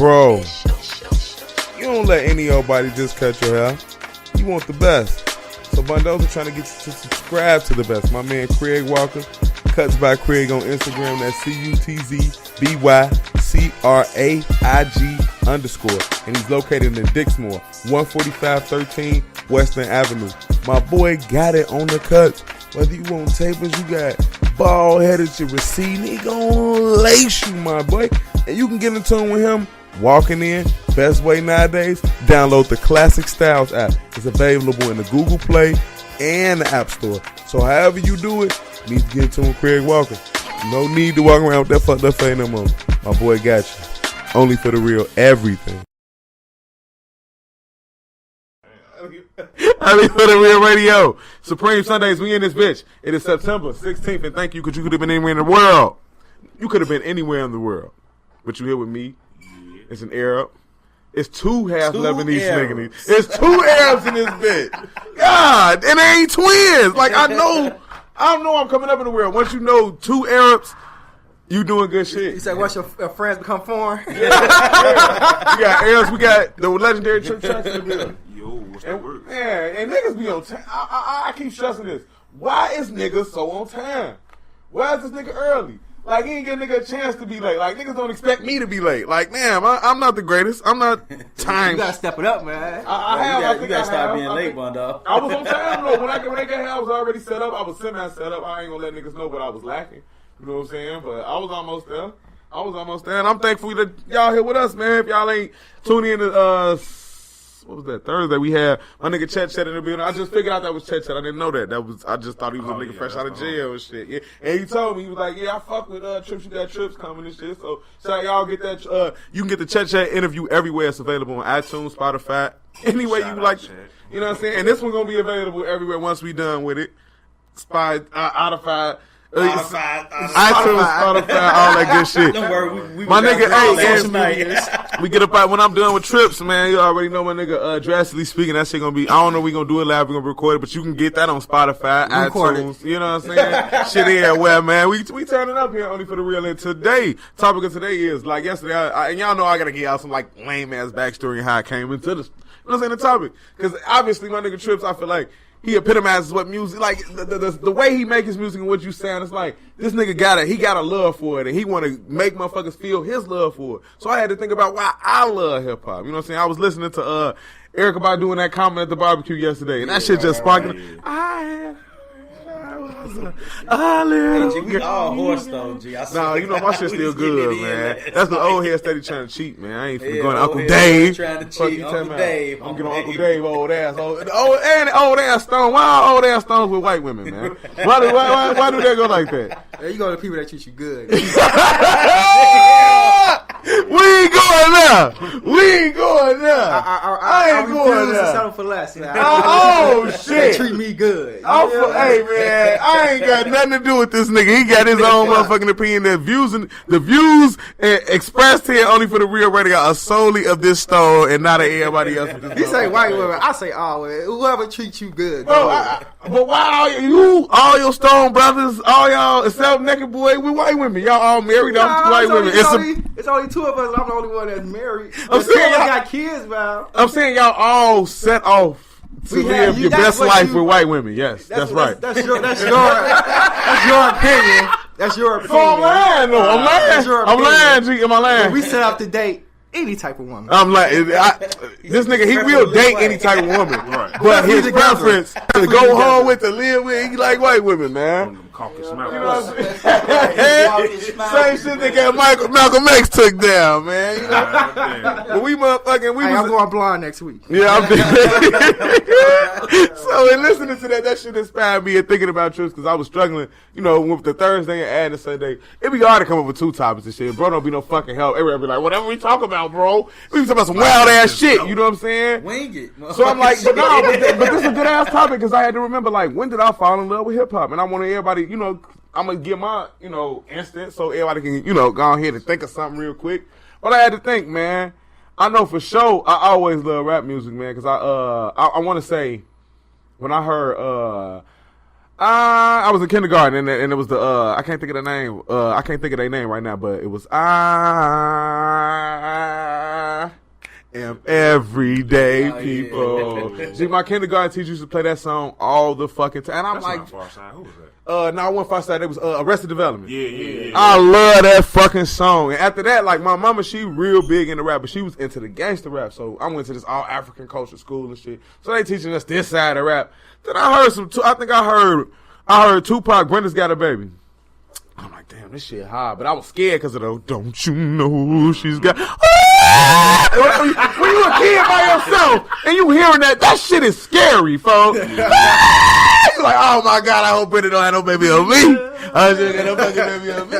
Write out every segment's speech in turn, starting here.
Bro, you don't let nobody just cut your hair. You want the best. So Bundos are trying to get you to subscribe to the best. My man Craig Walker, Cuts by Craig on Instagram. That's CUTZBYCRAIG_. And he's located in Dixmoor, 14513 Western Avenue. My boy got it on the cuts. Whether you want tapers, you got bald headed, you receding, he gonna lace you, my boy. And you can get in tune with him walking in. Best way nowadays, download the Classic Styles app. It's available in the Google Play and the App Store. So however you do it, you need to get in tune with Craig Walker. No need to walk around with that fucked up face no more. My boy got you. Only for the real everything. Only for the real radio. Supreme Sundays, we in this bitch. It is September 16th, and thank you, because you could have been anywhere in the world. You could have been anywhere in the world. But you here with me. It's an Arab. It's two half Lebanese niggas. It's two Arabs in this bitch. God, and they ain't twins. Like, I know I'm coming up in the world. Once you know two Arabs, you doing good shit. You said, once your friends become foreign? Yeah. We got Arabs. We got the legendary Tripz Traxxx in the building. Yo, what's that word? Yeah, and niggas be on time. I keep stressing this. Why is niggas so on time? Why is this nigga early? Like, he ain't give nigga a chance to be late. Like, niggas don't expect me to be late. Like, damn, I'm not the greatest. I'm not timed. You gotta step it up, man. You gotta stop being late, Bondo. I was on time, though. When I got here, I was already set up. I was semi-set up. I ain't gonna let niggas know what I was lacking. You know what I'm saying? But I was almost there. And I'm thankful that y'all here with us, man. If y'all ain't tuning in to, what was that, Thursday, we had my nigga Chet in the building. I just figured out that was Chet. I didn't know that. I just thought he was a nigga fresh out of jail and shit. Yeah. And he told me, he was like, yeah, I fuck with Tripz. You got Tripz coming and shit. So y'all get that. You can get the Chet interview everywhere. It's available on iTunes, Spotify, anyway you like. You know what I'm saying? And this one's gonna be available everywhere once we done with it. iTunes, Spotify, all that good shit. Don't worry, we my nigga, hey, we get up when I'm done with Tripz, man. You already know my nigga. Drastically speaking, that shit gonna be. I don't know if we gonna do it live, we gonna record it, but you can get that on Spotify, iTunes. You know what I'm saying? Shit everywhere, man. We turning up here only for the real. And today, topic of today is like yesterday, and y'all know I gotta get out some like lame ass backstory and how I came into this. You know what I'm saying? The topic, because obviously my nigga Tripz, I feel like he epitomizes what music, like the way he make his music and what you sound. It's like this nigga got a love for it, and he want to make motherfuckers feel his love for it. So I had to think about why I love hip hop. You know what I'm saying? I was listening to Erykah doing that comment at the barbecue yesterday, and that shit just sparked. We all horse though, G. Nah, you know my shit still good, man. That's the old head steady trying to cheat, man. I ain't finna go to Uncle Dave. Trying to cheat, Uncle Dave. I'm getting on Uncle Dave, old ass, old ass stone. Why are old ass stones with white women, man? Why do they go like that? Hey, you go to people that treat you good. We ain't going there. I ain't going there. To settle for less. Oh shit! They treat me good. Hey man, I ain't got nothing to do with this nigga. He got his own motherfucking opinion. The views expressed here only for the real radio are solely of this store and not of everybody else. He say white women. I say all women. Whoever treats you good. Bro, but why all your stone brothers, all y'all except Naked Boy, we white women. Y'all all married off to white women. It's only two of us. I'm the only one that's married. I'm saying y'all got kids, man. I'm saying y'all all set off to live your best life with white women. Yes, that's right. That's your opinion. That's your opinion. So I'm lying, though. I'm lying, G. Am I lying? We set out to date any type of woman. I'm like, this nigga, he will date any type of woman. Right. But his preference to go home with, to live with, he like white women, man. Caucus You know what I'm saying? Same shit that got Malcolm X took down, man. You know? But we motherfucking, I'm going blind next week. Yeah, I'm So in listening to that shit inspired me and thinking about Tripz, because I was struggling, you know, with the Thursday and adding Sunday. It'd be hard to come up with two topics and shit. Bro, don't be no fucking help. Everybody be like, whatever we talk about, bro. We be talking about some wild ass shit. You know what I'm saying? Wing it. So I'm like, but this is a good ass topic, because I had to remember, like, when did I fall in love with hip hop? And I wanted everybody, you know, I'm gonna give my, you know, instant so everybody can, you know, go ahead and think of something real quick. But I had to think, man. I know for sure I always love rap music, man, because I want to say when I heard I was in kindergarten and it was the I can't think of the name I can't think of their name right now, but it was everyday people. See, my kindergarten teacher used to play that song all the fucking time. And I'm like, Who was that? no, I wasn't Far Side. It was Arrested Development. Yeah. I love that fucking song. And after that, like, my mama, she real big into rap, but she was into the gangster rap. So I went to this all African culture school and shit. So they teaching us this side of rap. Then I heard I heard Tupac, Brenda's Got a Baby. I'm like, damn, this shit high. But I was scared because of the, don't you know she's got... when you a kid by yourself and you hearing that shit is scary, folks. You're like, oh my God, I hope Brenda don't have no baby on me. I just got no fucking baby on me.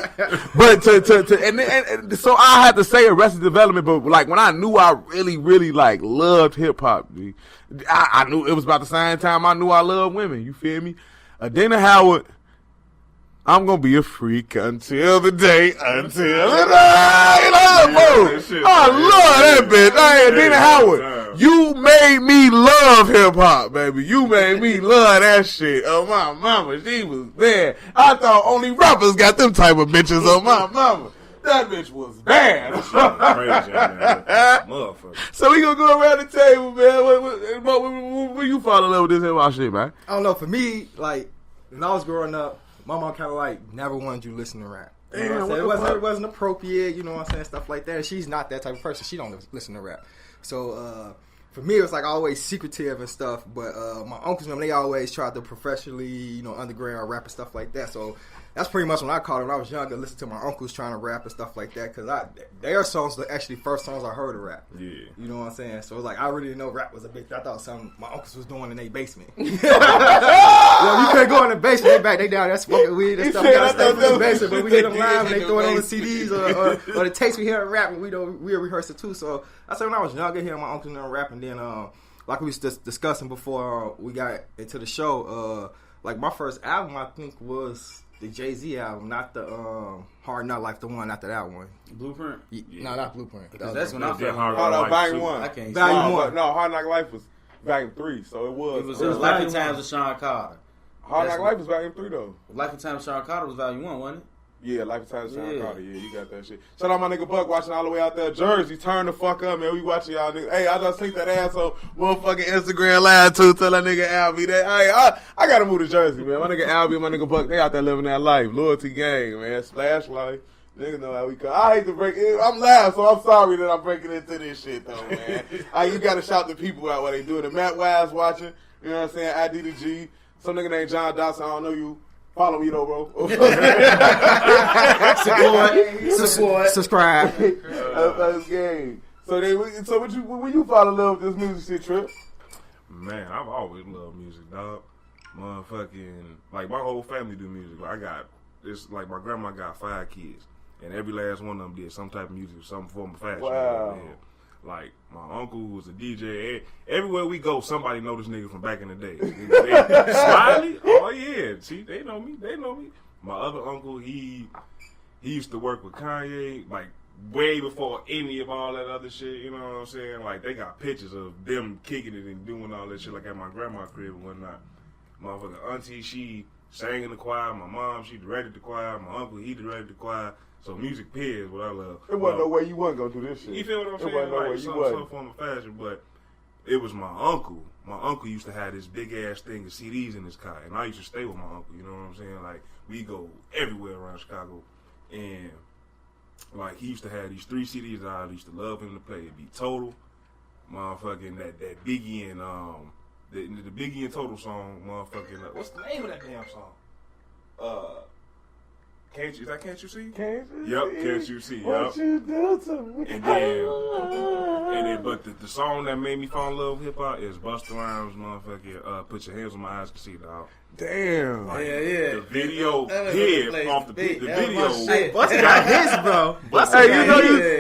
But and so I had to say Arrested Development, but like when I knew I really, really like loved hip hop, I knew it was about the same time I knew I loved women. You feel me? Dana Howard, I'm gonna be a freak until the day, until the day. I love that bitch. Hey, Dana Howard, you made me love hip hop, baby. You made me love that shit. Oh, my mama, she was there. I thought only rappers got them type of bitches. Oh, my mama. That bitch was bad. Crazy, man. Motherfucker. So we gonna go around the table, man. When you fall in love with this hip hop shit, man? I don't know. For me, like when I was growing up, my mom kind of like never wanted you to listen to rap. You know what I'm saying? It wasn't appropriate. You know what I'm saying? Stuff like that. She's not that type of person. She don't listen to rap. So for me, it was like always secretive and stuff. But my uncles, they always tried to professionally, underground rap and stuff like that. So that's pretty much when I caught it. When I was younger, listen to my uncles trying to rap and stuff like that. Because their songs were actually first songs I heard of rap. Yeah. You know what I'm saying? So it was like, I really didn't know rap was a big thing. I thought something my uncles was doing in their basement. You couldn't go in the basement. They down there smoking weed and stuff. Gotta stay from the basement. But we hear them live and they throw it on the CDs or the tapes we hear rap and we rehearse it too. So I said when I was younger, hearing my uncles rapping, then like we was just discussing before we got into the show, like my first album I think was the Jay-Z album, not the Hard Knock Life, the one after that one. Blueprint? No, not Blueprint. That's when I did felt Hard Knock Life. Volume 1. I can't Volume 1. No, Hard Knock Life was Volume 3, so it was Life and Times of Sean Carter. Hard Knock Life was Volume 3 though. Life and Times of Sean Carter was Volume 1, wasn't it? Yeah, Life and Times of Sean Carter. Yeah, you got that shit. Shout out my nigga Buck watching all the way out there. Jersey, turn the fuck up, man. We watching y'all niggas. Hey, I just think that asshole motherfucking Instagram live too. Tell that nigga Albie that. Hey, I gotta move to Jersey, man. My nigga Albie and my nigga Buck, they out there living that life. Loyalty gang, man. Splash life. Niggas know how we come. I hate to break it. I'm live, so I'm sorry that I'm breaking into this shit though, man. You gotta shout the people out while they doing it. Matt Wise watching. You know what I'm saying? ID to G. Some nigga named John Dawson. I don't know you. Follow me though, bro. Support. Subscribe. That's game. So when you fall in love with this music shit, Trip? Man, I've always loved music, dog. Motherfucking, like my whole family do music. Like like my grandma got 5 kids, and every last one of them did some type of music, some form of fashion. Wow. Like my uncle who was a DJ. Everywhere we go, somebody know this nigga from back in the day. Smiley? Oh yeah. See, they know me. My other uncle, he used to work with Kanye, like way before any of all that other shit. You know what I'm saying? Like they got pictures of them kicking it and doing all that shit, like at my grandma's crib and whatnot. Motherfucker auntie, she sang in the choir. My mom, she directed the choir. My uncle, he directed the choir. So music is what I love. It wasn't no way you wasn't gonna do this shit. You feel what I'm saying? It wasn't no way you wasn't. Some form of fashion, but it was my uncle. My uncle used to have this big ass thing of CDs in his car, and I used to stay with my uncle. You know what I'm saying? Like we go everywhere around Chicago, and like he used to have these 3 CDs that I used to love him to play. It'd be Total, motherfucking that Biggie and the Biggie and Total song, motherfucking. What's the name of that damn song? Can't you see? Can't you see? Yep, can't you see? What you do to me? And then, but the song that made me fall in love with hip hop is Busta Rhymes, motherfucker. Put your hands on my eyes, can see, dog. Damn. Like, Yeah. The video hit off the video. Hey, Busta got his, bro.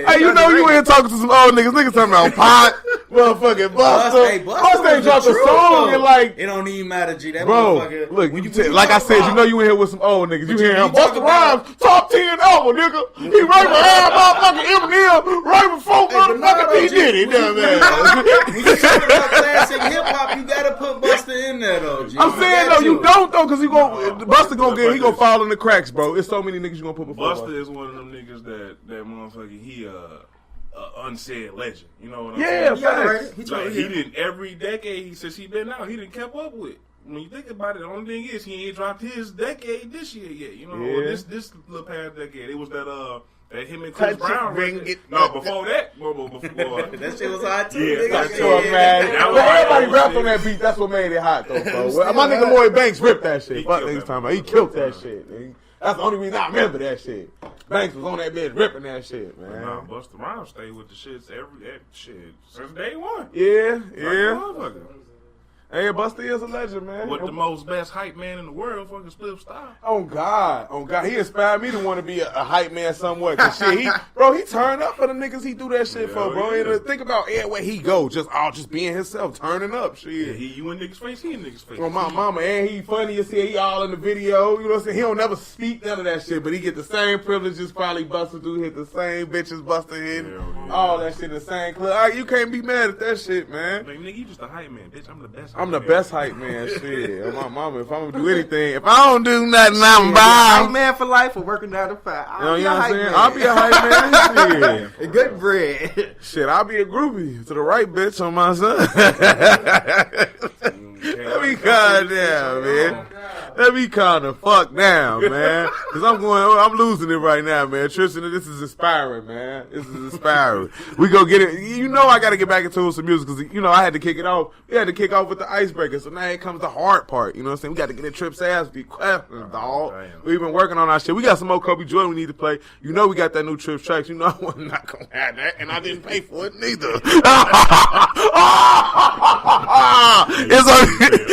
Hey, you know you ain't talking to some old niggas. Niggas talking about pot, motherfucking Busta. Busta ain't dropped a song in like. It don't even matter, G. That bro, motherfucker. look, like I said, you know you in here with some old niggas. You hear him, Busta Rhymes, top 10 album, nigga. He right behind motherfucking Eminem, right before motherfucking P. Diddy. You know what I'm saying? When you talk about classic hip hop, you gotta put Busta in there, though, G. I'm saying though, you don't though, cause Busta gonna he gonna fall in the cracks, bro. It's so many niggas you gonna put before Busta is one of them niggas that motherfucker, he unsaid legend. You know what I'm Yeah, saying? facts. Like, he didn't every decade since he been out, he didn't kept up with. When you think about it, the only thing is he ain't dropped his decade this year yet. You know, or this little past decade. It was that him and Chris Brown. No, before that. Before That shit was hot too. Yeah, nigga. that's man. That was Everybody like, rapped shit. on that beat. That's what made it hot, though, bro. My nigga Lloyd Banks ripped that shit. Fuck niggas talking about. He killed that shit, nigga. That's the only reason I remember that shit. Banks was on that bitch ripping that shit, man. Nah, Busta Rhymes stayed with the shits every shit since day one. Yeah. Motherfucker. Hey, Busta is a legend, man. What the most best hype man in the world, fucking Split Style. Oh God. He inspired me to want to be a hype man somewhat. Cause shit, he turned up for the niggas he do that shit for, bro. Yeah. And think about everywhere he go, just being himself, turning up, shit. Yeah, you in niggas' face, he in niggas' face. Oh, my mama, and he funny as hell. He all in the video. You know what I'm saying? He don't never speak none of that shit, but he get the same privileges. Probably Busta do hit the same bitches Busta hit. Yeah. All that shit in the same club. All right, you can't be mad at that shit, man. Like, nigga, you just a hype man, bitch. I'm the best. I'm the best hype man. Shit, oh, my mama. If I'm gonna do anything, if I don't do nothing, I'm Hype bomb. man for life or working 9 to 5. You know what I'm saying? I'll be a hype man. Shit. Good bread. Shit, I'll be a groupie to the right bitch on my son. Let me calm down, man. Let me calm the fuck down, man. Cause I'm losing it right now, man. Tristan, this is inspiring, man. This is inspiring. We go get it. You know I gotta get back into some music cause, you know, I had to kick it off. We had to kick off with the icebreaker. So now here comes the hard part. You know what I'm saying? We got to get in Trip's ass, be questions, dog. We've been working on our shit. We got some more Kobe Jordan we need to play. You know we got that new Tripz Traxxx. You know I was not gonna have that, and I didn't pay for it neither.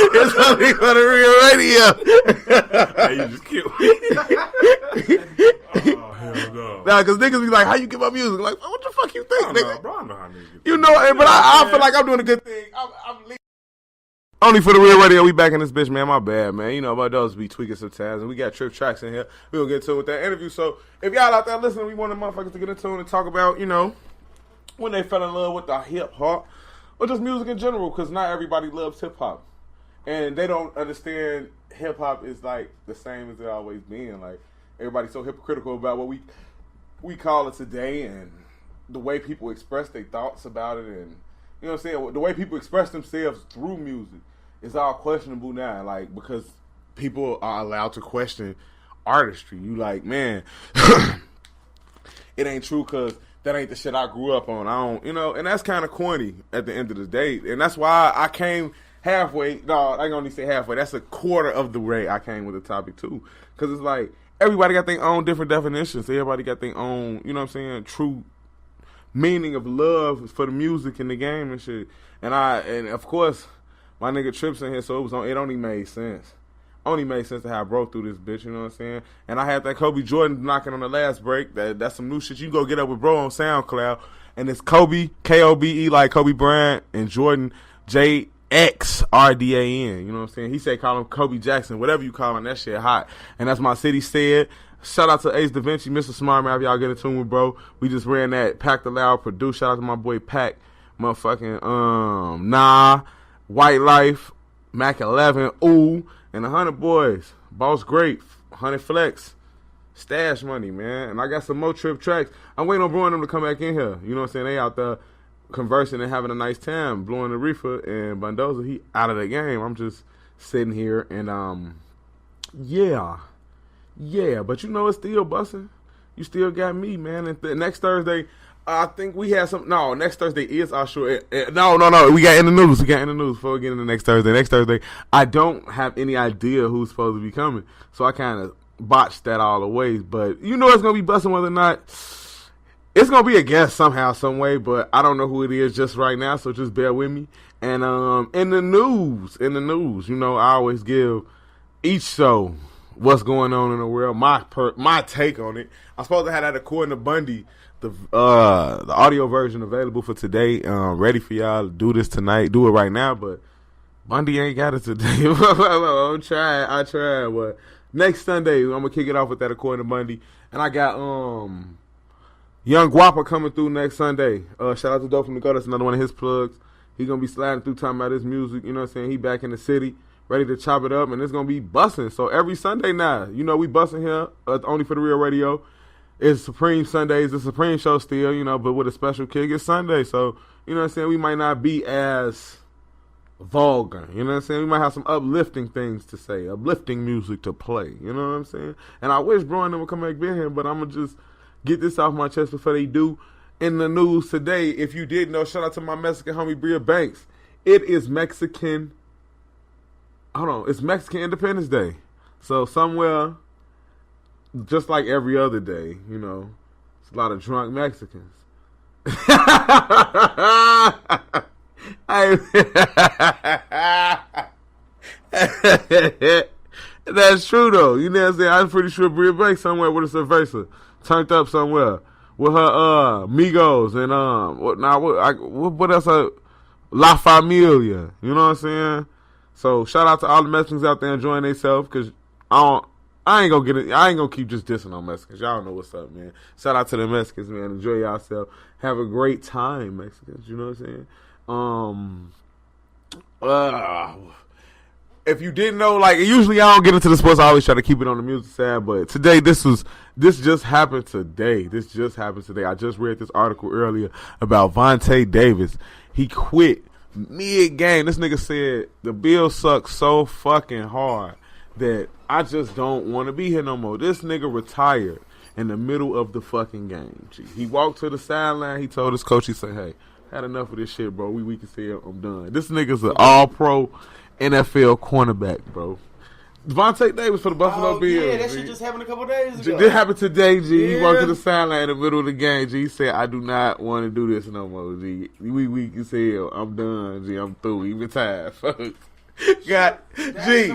It's only for the real radio. Hey, you just killed me. Oh, hell no. Nah, cause niggas be like, how you get my music? Like, what the fuck you think, nigga? Bro, I know how niggas get You know, but I feel like I'm doing a good thing. I'm leaving. Only for the real radio, we back in this bitch, man. My bad, man. You know, my dogs be tweaking sometimes, and we got Tripz Traxxx in here. We gonna get to it with that interview. So, if y'all out there listening, we want the motherfuckers to get into it and talk about, you know, when they fell in love with the hip hop or just music in general, because not everybody loves hip hop, and they don't understand hip hop is like the same as it always been. Like everybody's so hypocritical about what we call it today, and the way people express their thoughts about it, and you know what I'm saying, the way people express themselves through music is all questionable now. Like because people are allowed to question artistry. You like, man, it ain't true because that ain't the shit I grew up on. I don't, you know, and that's kind of corny at the end of the day, and that's why I came halfway. No, I can only say halfway. That's a quarter of the way I came with the topic too, because it's like everybody got their own different definitions. Everybody got their own, you know what I'm saying, true meaning of love for the music and the game and shit. And of course, my nigga Tripz in here, so it only made sense. Only made sense to have broke through this bitch, you know what I'm saying? And I had that Kobe Jordan knocking on the last break. That's some new shit. You can go get up with bro on SoundCloud. And it's Kobe, Kobe, like Kobe Bryant, and Jordan, JXRDAN. You know what I'm saying? He said call him Kobe Jackson, whatever you call him, that shit hot. And that's my city said. Shout out to Ace Da Vinci, Mr. Smart Man, if y'all get in tune with bro. We just ran that Pack the Loud produced. Shout out to my boy Pack, motherfucking Nah, White Life, Mac 11, Ooh, and 100 Boys, Boss Grape, 100 Flex, Stash Money, man. And I got some more Tripz Traxxx. I'm waiting on bro and them to come back in here. You know what I'm saying? They out there conversing and having a nice time, blowing the reefer, and Bundoza, he out of the game. I'm just sitting here and yeah, but you know it's still busting. You still got me, man. And next Thursday, I think we have some. No, next Thursday is our show. No. We got in the news. Before we get into next Thursday. Next Thursday, I don't have any idea who's supposed to be coming, so I kind of botched that all the ways. But you know it's gonna be busting whether or not it's gonna be a guest somehow, some way. But I don't know who it is just right now, so just bear with me. And in the news, you know, I always give each show what's going on in the world, my take on it. I'm supposed to have that according to Bundy, the audio version available for today, ready for y'all to do this tonight, do it right now, but Bundy ain't got it today. I tried, but next Sunday, I'm gonna kick it off with that according to Bundy, and I got Young Guapa coming through next Sunday. Shout out to Dope from the Go, that's another one of his plugs. He gonna be sliding through talking about his music, you know what I'm saying, he back in the city, ready to chop it up, and it's going to be busting. So every Sunday now, you know, we busting here, only for the real radio. it's Supreme Sundays, the Supreme show still, you know, but with a special kick, it's Sunday. So, you know what I'm saying? We might not be as vulgar, you know what I'm saying? We might have some uplifting things to say, uplifting music to play, you know what I'm saying? And I wish Bro and them would come back in here, but I'm going to just get this off my chest before they do. In the news today, if you didn't know, shout out to my Mexican homie Bria Banks. It is Mexican Independence Day. So somewhere, just like every other day, you know, it's a lot of drunk Mexicans. That's true though. You know what I'm saying? I'm pretty sure Bria Banks somewhere with a cerveza, turned up somewhere with her Migos and what else? La Familia. You know what I'm saying? So shout out to all the Mexicans out there enjoying themselves, because I ain't gonna keep just dissing on Mexicans. Y'all know what's up, man. Shout out to the Mexicans, man. Enjoy yourself. Have a great time, Mexicans. You know what I'm saying? If you didn't know, like, usually I don't get into the sports. I always try to keep it on the music side, but today this just happened today. This just happened today. I just read this article earlier about Vontae Davis. He quit mid-game. This nigga said the Bills suck so fucking hard that I just don't want to be here no more. This nigga retired in the middle of the fucking game. He walked to the sideline. He told his coach, he said, hey, had enough of this shit, bro. We can say I'm done. This nigga's an all-pro NFL cornerback, bro. Vontae Davis for the Buffalo Bills. Yeah, that shit just happened a couple days ago. This happened today, G. Yeah. He walked to the sideline in the middle of the game, G. He said, I do not want to do this no more, G. We can say, I'm done, G. I'm through. He retired, folks. God, G.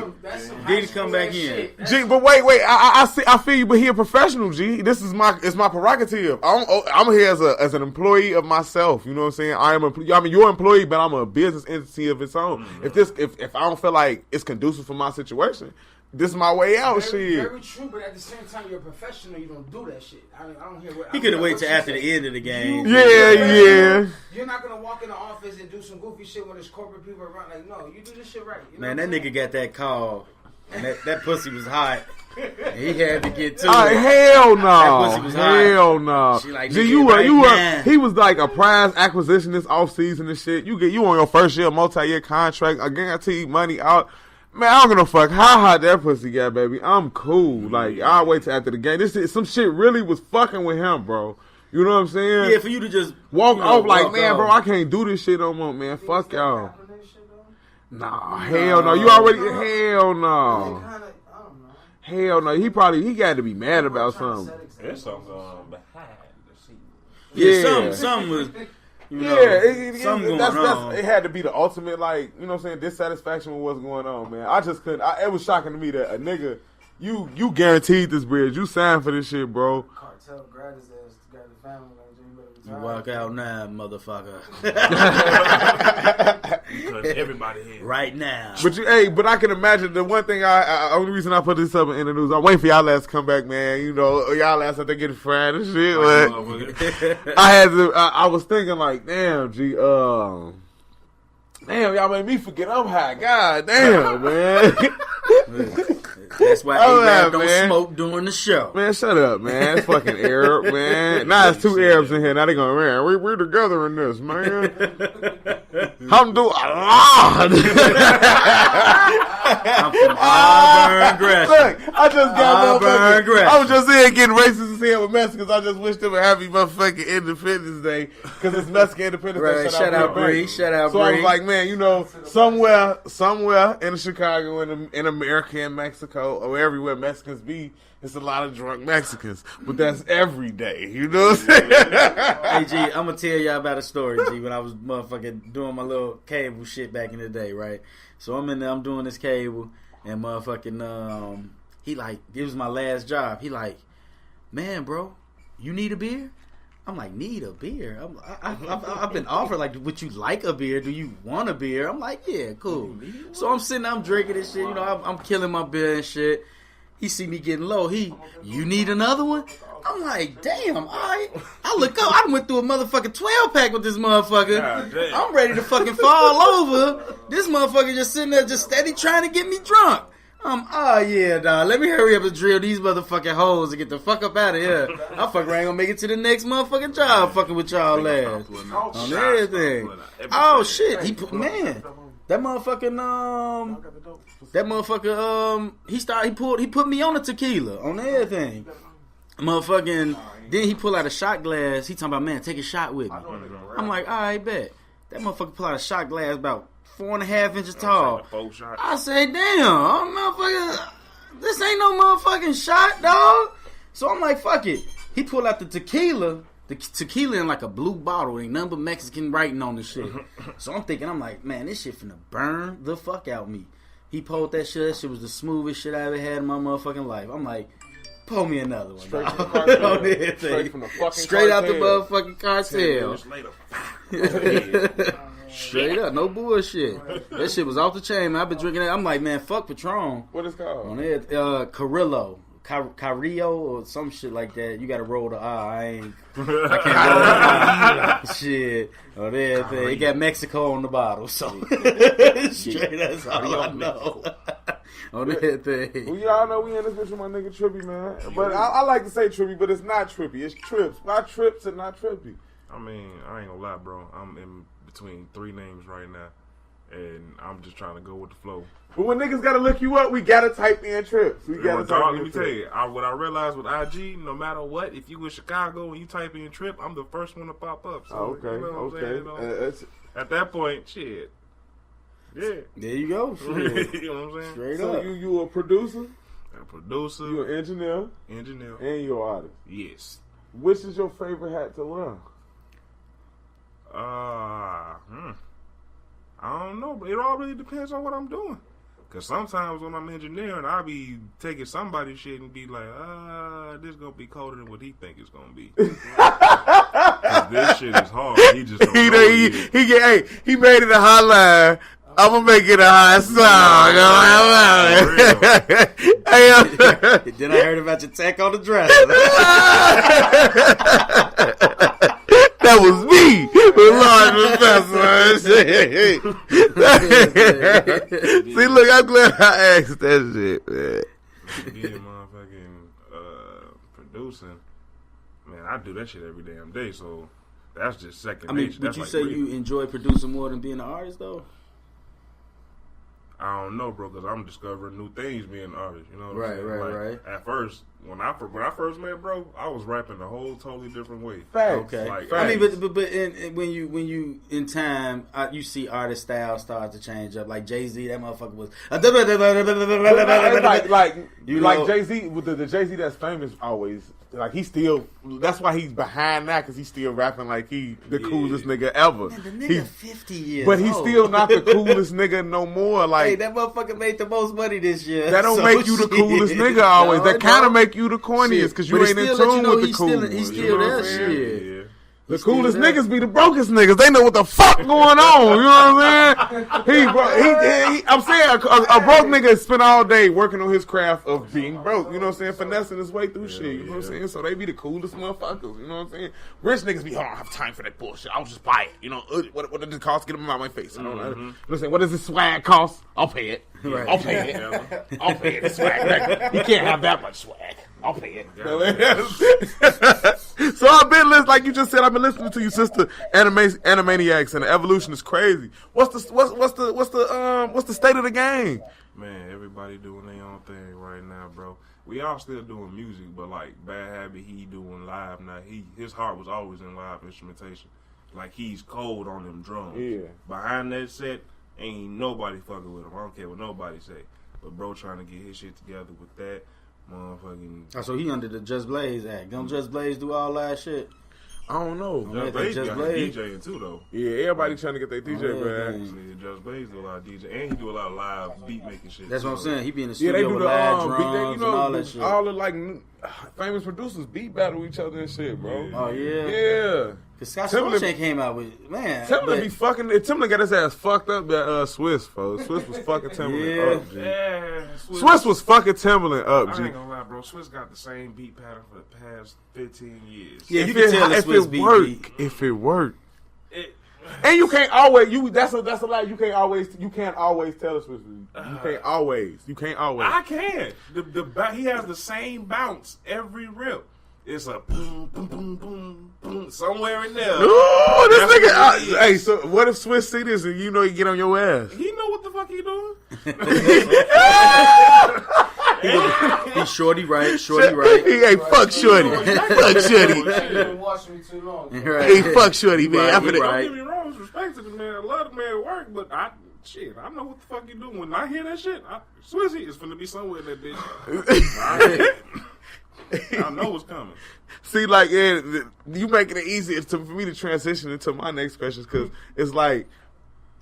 Did he come back in? G, but wait. I feel you, but he a professional, G. It's my prerogative. I'm here as an employee of myself. You know what I'm saying? I'm your employee, but I'm a business entity of its own. Mm-hmm. If I don't feel like it's conducive for my situation, this is my way out. Very true, but at the same time, you're a professional. You don't do that shit. I don't hear what he could have waited till after the end of the game. Yeah. You're not gonna walk in the office and do some goofy shit when there's corporate people around. Like, no, you do this shit right. You know Man, that nigga got that call, and that pussy was hot. And he had to get to it. Hell no. That pussy was hot. Hell no. She like, G, he was like a prize acquisition this offseason and shit. You on your first year multi-year contract, a guaranteed money out. Man, I don't give no fuck how hot that pussy got, baby. I'm cool. Like, I'll wait till after the game. Some shit really was fucking with him, bro. You know what I'm saying? Yeah, for you to just walk off like, man, bro, I can't do this shit no more, man. Fuck y'all. Nah, hell no. You already, hell no. Hell no. He got to be mad about something. There's something behind the scenes. Yeah, something was. Something going on. It had to be the ultimate, like, you know what I'm saying, dissatisfaction with what's going on, man. I just couldn't. It was shocking to me that a nigga, you guaranteed this bridge. You signed for this shit, bro. Cartel grabbed his ass, grabbed his family. You walk out now, motherfucker. Because everybody here. Right now. But I can imagine the one thing only reason I put this up in the news, I'm waiting for y'all ass to come back, man. You know, y'all ass out there getting fried and shit. Like, I was thinking like, damn, G, damn, y'all made me forget I'm high. God damn, man. That's why A-Rap don't smoke during the show. Man, shut up, man. It's fucking Arab, man. Now it's two Arabs in here. Now they going, man, we're together in this, man. Alhamdulillah. I'm from Auburn, Gresham. Look, I just got I was just here getting racist as hell with Mexicans. I just wish them a happy motherfucking Independence Day because it's Mexican Independence Day. Right, shout out Bree. Shout out Bree. So I was like, man, you know, somewhere in Chicago, in America, in Mexico, or everywhere Mexicans be, it's a lot of drunk Mexicans. But that's every day. You know what I'm saying? Hey, G, I'm going to tell y'all about a story, G, when I was motherfucking doing my little cable shit back in the day, right? So I'm in there, I'm doing this cable, and motherfucking, he like, this was my last job. He like, man, bro, you need a beer? I'm like, need a beer? I've been offered, like, would you like a beer? Do you want a beer? I'm like, yeah, cool. So I'm sitting there, I'm drinking this shit, you know, I'm killing my beer and shit. He see me getting low. You need another one? I'm like, damn, all right. I look up, I went through a motherfucking 12-pack with this motherfucker. I'm ready to fucking fall over. This motherfucker just sitting there just steady trying to get me drunk. Oh yeah, dog. Let me hurry up and drill these motherfucking hoes and get the fuck up out of here. I fucking ain't gonna make it to the next motherfucking job fucking with y'all ass. On everything. Oh shit. That motherfucker, he put me on the tequila on everything. Motherfucking, then he pull out a shot glass. He talking about, man, take a shot with me. I'm like, all right, bet. That motherfucker pull out a shot glass about 4.5 inches tall. I say, damn, motherfucker, this ain't no motherfucking shot, dog. So I'm like, fuck it. He pull out the tequila in like a blue bottle. Ain't nothing but Mexican writing on the shit. So I'm thinking, I'm like, man, this shit finna burn the fuck out me. He pulled that shit. That shit was the smoothest shit I ever had in my motherfucking life. I'm like, pull me another one. Straight from the fucking Straight out the motherfucking cartel. Straight up, no bullshit. That shit was off the chain, man. I've been drinking that. I'm like, man, fuck Patron. What is it called? On it, Carrillo. Carrillo or some shit like that. You gotta roll the I can't roll the I. Shit. On everything. It got Mexico on the bottle, so straight, that's all I know. On everything. Well, y'all know we in this bitch with my nigga Trippy, man. But I like to say Trippy, but it's not Trippy. It's Tripz. Why Tripz and not Trippy? I mean, I ain't gonna lie, bro. I'm in between 3 names right now, and I'm just trying to go with the flow. But when niggas gotta look you up, we gotta type in Tripz. Let me tell you, what I realized with IG, no matter what, if you in Chicago and you type in Trip, I'm the first one to pop up. So, okay, you know what I'm saying? At that point, shit. Yeah. There you go. You know what I'm saying? Straight so up. you a producer? A producer. You an engineer? And you an artist? Yes. Which is your favorite hat to wear? I don't know, but it all really depends on what I'm doing. Cause sometimes when I'm engineering, I be taking somebody's shit and be like, this gonna be colder than what he think it's gonna be. Cause this shit is hard. He just don't know he made it a hotline. I'm gonna make it a hot song. Then I heard about your tech on the dress. That was me, the Lord Professor. See, look, I'm glad I asked that shit, man. Being motherfucking producing, man, I do that shit every damn day, so that's just second nature. Would you say you enjoy producing more than being an artist, though? I don't know, bro, because I'm discovering new things being an artist. You know what I'm saying? Right. At first, when I first met bro, I was rapping a whole totally different way. Facts. Okay. Facts. I mean, but when you in time, you see artist style start to change up. Like Jay-Z, that motherfucker was like Jay-Z with the Jay-Z that's famous always. Like he still, that's why he's behind that, because he's still rapping like he the coolest nigga ever. Man, the nigga 50 years but he's still not the coolest nigga no more. Like, hey, that motherfucker made the most money this year. That don't make you the coolest nigga always. That kind of make you the corniest because you ain't in tune with the cool. He's still that shit. Yeah. The coolest niggas be the brokest niggas. They know what the fuck going on. You know what I'm saying? I'm saying a broke nigga spend all day working on his craft of being broke. You know what I'm saying? Finessing his way through shit. You know what I'm saying? So they be the coolest motherfuckers. You know what I'm saying? Rich niggas be, I don't have time for that bullshit. I'll just buy it. You know, what does it cost to get them out of my face? I don't know. You know what I'm saying? What does this swag cost? I'll pay it. Right. I'll pay it. I'll pay it. The swag. You can't have that much swag. I'll pay it. So I've been listening, like you just said, I've been listening to you, sister, Animaniacs, and the evolution is crazy. What's the state of the game? Man, everybody doing their own thing right now, bro. We all still doing music, but like Bad Habit, he doing live now. His heart was always in live instrumentation. Like he's cold on them drums. Yeah. Behind that set, ain't nobody fucking with him. I don't care what nobody say. But bro trying to get his shit together with that. Motherfucking. Oh, so he under the Just Blaze Act. Don't Just Blaze do all that shit? I don't know. Just Blaze got DJing too, though. Yeah, everybody trying to get their DJ back. Just Blaze do a lot of DJ, and he do a lot of live beat making shit. That's what I'm saying. He be in the Yeah, studio they do with the live drums beat. and all that shit. All the like famous producers beat battle each other and shit, bro. Oh yeah. Yeah. Cause Scott Timberlake came out with Timberlake be fucking. Timberlake got his ass fucked up. That Swiss, folks. Swiss was fucking Timberlake up. G. Yeah, Swiss was fucking Timberlake up. G. I ain't gonna lie, bro. Swiss got the same beat pattern for the past 15 years. Yeah, you can tell the Swiss beat. If it worked. And you can't always that's a lie. You can't always tell us. You can't always. I can. He has the same bounce every rip. It's a boom, boom, boom, boom, boom, somewhere in there. Ooh, this nigga. Hey, so what if Swiss see this and you know he get on your ass? He know what the fuck he doing. He's shorty right. He ain't fuck shorty. Fuck shorty. You've been watching me too long. Right. He fuck shorty, man. Right, After that, right. Don't get me wrong, it's respect to the man. I love the man work, but I know what the fuck you doing. When I hear that shit, Swizzy is finna be somewhere in that bitch. I know what's coming. See, like, yeah, you making it easy for me to transition into my next question because it's like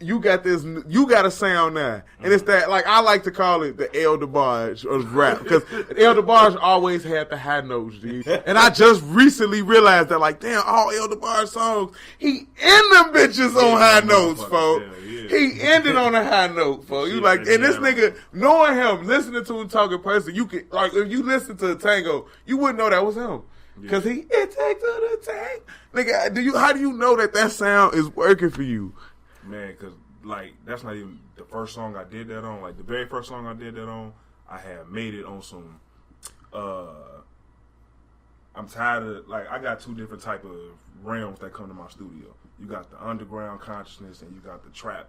you got a sound now, and it's that, like, I like to call it the El DeBarge of rap because El DeBarge always had the high notes, G. And I just recently realized that, like, damn, all El DeBarge songs, he end them bitches on high notes, folks. Yeah. He ended on a high note, folks. You like, and this nigga, knowing him, listening to him talk in person, you could, like, if you listen to Tango, you wouldn't know that was him. Cause it takes to the tank. Nigga, how do you know that sound is working for you? Man, cause like that's not even the first song I did that on. Like the very first song I did that on, I had made it on some. I'm tired of, like, I got two different type of realms that come to my studio. You got the underground consciousness and you got the trap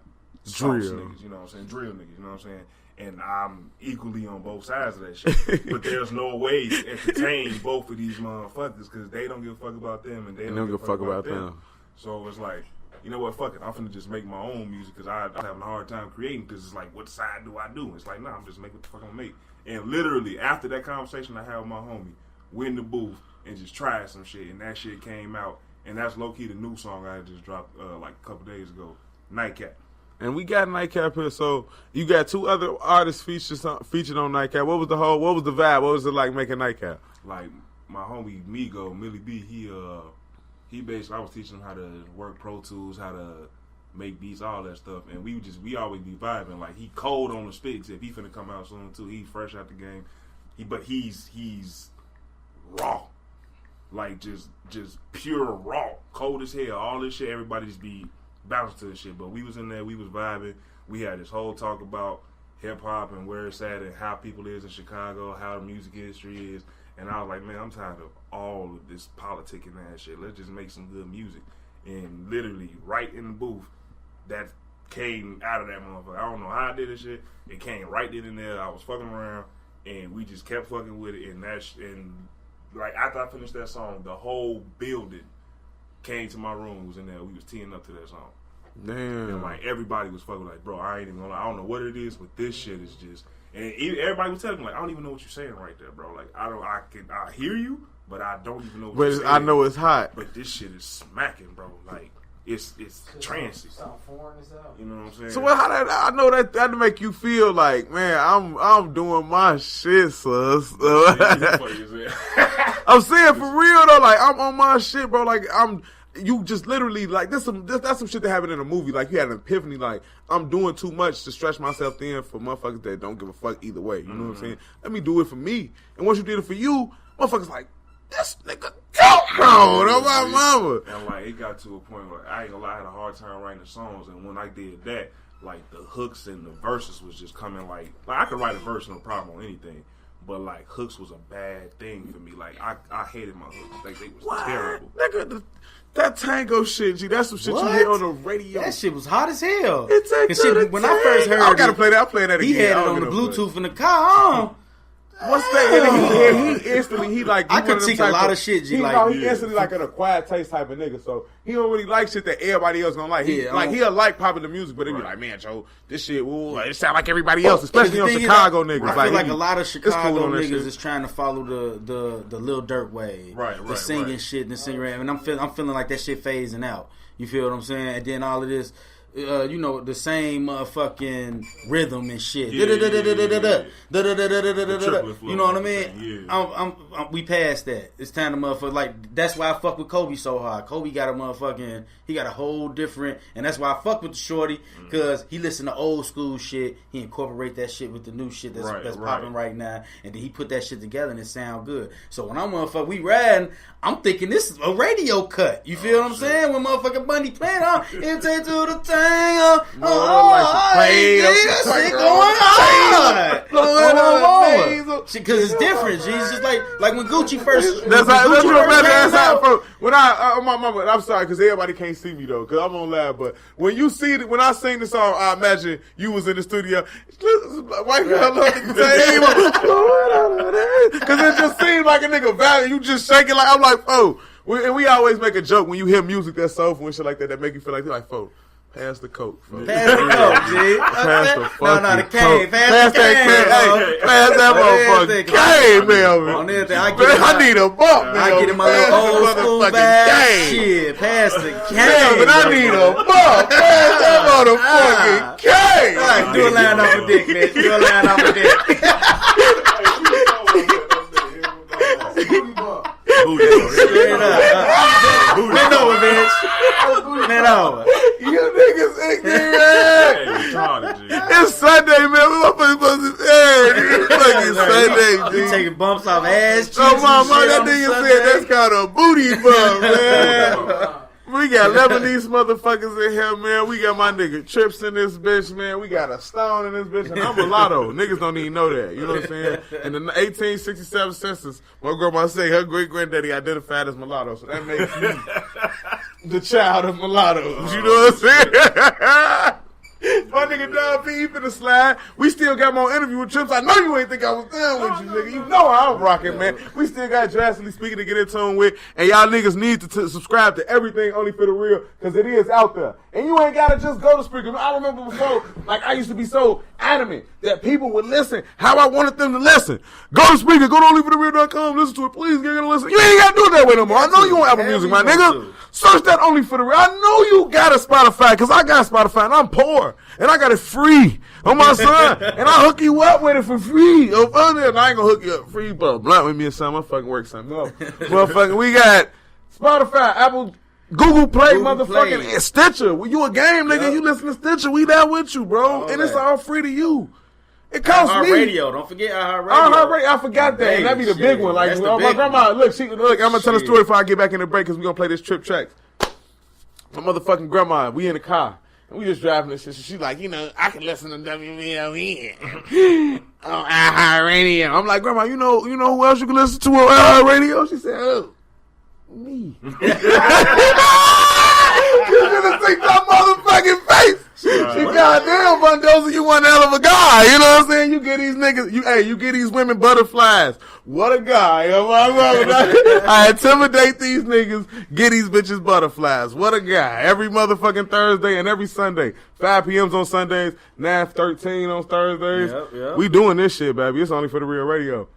drill niggas. You know what I'm saying? Drill niggas. You know what I'm saying? And I'm equally on both sides of that shit. But there's no way to entertain both of these motherfuckers because they don't give a fuck about them and they don't give a fuck about them. So it's like, you know what, fuck it. I'm finna just make my own music because I'm having a hard time creating because it's like, what side do I do? It's like, nah, I'm just making what the fuck I'm gonna make. And literally, after that conversation I had with my homie, we in the booth and just tried some shit and that shit came out. And that's low-key the new song I just dropped like a couple days ago, Nightcap. And we got Nightcap here, so you got two other artists featured on Nightcap. What was the vibe? What was it like making Nightcap? Like my homie Migo, Millie B, he basically, I was teaching him how to work Pro Tools, how to make beats, all that stuff, and we always be vibing. Like he cold on the spits. If he finna come out soon too, he's fresh out the game. He's raw, like just pure raw, cold as hell. All this shit, everybody just be bouncing to this shit. But we was in there, we was vibing. We had this whole talk about hip hop and where it's at and how people is in Chicago, how the music industry is. And I was like, man, I'm tired of all of this politicking ass shit. Let's just make some good music. And literally, right in the booth, that came out of that motherfucker. I don't know how I did this shit. It came right then and there. I was fucking around, and we just kept fucking with it. And like after I finished that song, the whole building came to my room, was in there. We was teeing up to that song. Damn. And like everybody was fucking like, bro, I ain't even gonna lie. I don't know what it is, but this shit is just. And everybody was telling me like, I don't even know what you're saying right there, bro. Like I hear you, but I don't even know what you're saying. I know it's hot. But this shit is smacking, bro. Like it's trancy. You know what I'm saying? So I know that make you feel like, man, I'm doing my shit, sus. I'm saying for real though, like I'm on my shit, bro. Like you just literally like that's some shit that happened in a movie. Like you had an epiphany, like I'm doing too much to stretch myself thin for motherfuckers that don't give a fuck either way. You know what I'm saying? Let me do it for me. And once you did it for you, motherfuckers like, this nigga go on my mama. And like it got to a point where I ain't gonna lie, I had a hard time writing the songs. And when I did that, like the hooks and the verses was just coming like I could write a verse no problem on anything. But like hooks was a bad thing for me. Like I hated my hooks. Like they was terrible. Nigga, that tango shit, G, that's some shit you hear on the radio. That shit was hot as hell. It takes when I first heard I gotta play that. I'll play that again. He had it on the Bluetooth in the car. What's that? And he instantly, I critique a lot of shit, G. He instantly like an acquired taste type of nigga, so he don't really like shit that everybody else gonna like. He'll like popular music, but he be like, man, Joe, this shit, it sound like everybody else, especially on Chicago niggas. I feel like a lot of Chicago niggas is trying to follow the Lil Durk way, the singing shit and the singing rap, and I'm feeling like that shit phasing out. You feel what I'm saying? And then all of this you know, the same motherfucking rhythm and shit. Yeah. You know what I mean? Yeah. We passed that. It's time to motherfucker. Like, that's why I fuck with Kobe so hard. Kobe got a motherfucking, he got a whole different, and that's why I fuck with the shorty, because he listen to old school shit. He incorporate that shit with the new shit that's popping right now, and then he put that shit together and it sound good. So when I'm motherfucker, we riding, I'm thinking this is a radio cut. You feel what I'm saying? When motherfucking Bunny playing, it take to the thing. Shit going on. Because it's different. G. It's just like when Gucci first. That's how. When I'm sorry because everybody can't see me though, because I'm on live. But when you see it, when I sing the song, I imagine you was in the studio. White girl on the table, because it just seemed like a nigga value. You just shaking like I'm like, oh. And we always make a joke when you hear music that's soulful and shit like that make you feel like you're like, folks. Pass the coke, folks. Pass the coke, G. Pass the fucking the cane. Pass that cane. Pass that motherfucking cane, man. I need a bump, man. I get in my little old school bag. Shit, pass the cane. But I need a bump. Pass that motherfucking cane. Do a line off a dick, bitch. Do a line off a dick. Bend over, bitch. Bend over. You niggas ignorant. It's Sunday, man. We supposed to it's fucking Sunday, G. We taking bumps off ass cheeks. Oh, mama, that nigga said that's called a booty bump, man. We got Lebanese motherfuckers in here, man. We got my nigga Tripz in this bitch, man. We got a Stone in this bitch, and I'm mulatto. Niggas don't even know that. You know what I'm saying? In the 1867 census, my grandma say her great-granddaddy identified as mulatto, so that makes me the child of mulattoes. You know what I'm saying? My nigga Don P, he finna slide. We still got more interview with Tripz. I know you ain't think I was done with you, nigga. You know how I'm rocking, man. We still got Drastically Speaking to get in tune with. And y'all niggas need to subscribe to everything Only for the Real, because it is out there. And you ain't gotta just go to Spreaker. I remember before, like, I used to be so adamant that people would listen how I wanted them to listen. Go to Spreaker, go to onlyforthereal.com, listen to it, please, get gonna listen. You ain't gotta do it that way no more. I know you want Apple Music, my nigga. Search that Only for the Real. I know you got a Spotify, because I got Spotify, and I'm poor. And I got it free on my son. And I hook you up with it for free. And I ain't gonna hook you up free, but blunt with me or something. I fucking work something up. Motherfucking, we got Spotify, Apple, Google Play, motherfucking Stitcher. Well, you a game nigga, you listen to Stitcher, we there with you, bro. And it's all free to you. It costs me. Radio, don't forget iHeartRadio. I forgot that. And that'd be the big one. Like, my grandma, look, I'm gonna tell a story before I get back in the break, because we gonna play this Tripz Traxxx. My motherfucking grandma, we in the car. We just driving this shit. She's like, you know, I can listen to WVLN on iHeartRadio. I'm like, Grandma, you know who else you can listen to on iHeartRadio? She said, oh, me. You should have seen that motherfucking face. She goddamn, Bundoza, you one hell of a guy. You know what I'm saying? You get these niggas, you get these women butterflies. What a guy. I intimidate these niggas, get these bitches butterflies. What a guy. Every motherfucking Thursday and every Sunday. 5 p.m. on Sundays, 9:13 on Thursdays. Yep. We doing this shit, baby. It's Only for the Real Radio.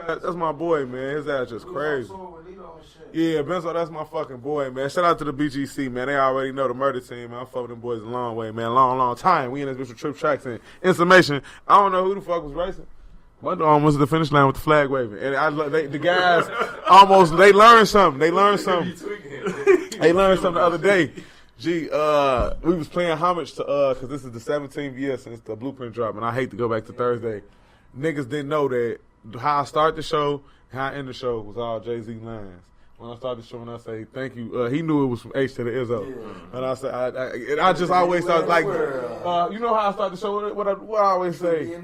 That's my boy, man. His ass just crazy. Yeah, Benzo, that's my fucking boy, man. Shout out to the BGC, man. They already know the murder team, man. I fuck with them boys a long way, man. Long time. We in this bitch with Tripz Traxxx and information. I don't know who the fuck was racing. One almost at the finish line with the flag waving. And the guys almost, they learned something. They learned something the other day. Gee, we was playing homage to, cause this is the 17th year since the Blueprint drop, and I hate to go back to Thursday. Niggas didn't know that how I start the show, how I end the show was all Jay-Z lines. When I started the show, and I say thank you, he knew it was from H to the Izzo, and I said I just always thought like, you know how I start the show? What I always say, you can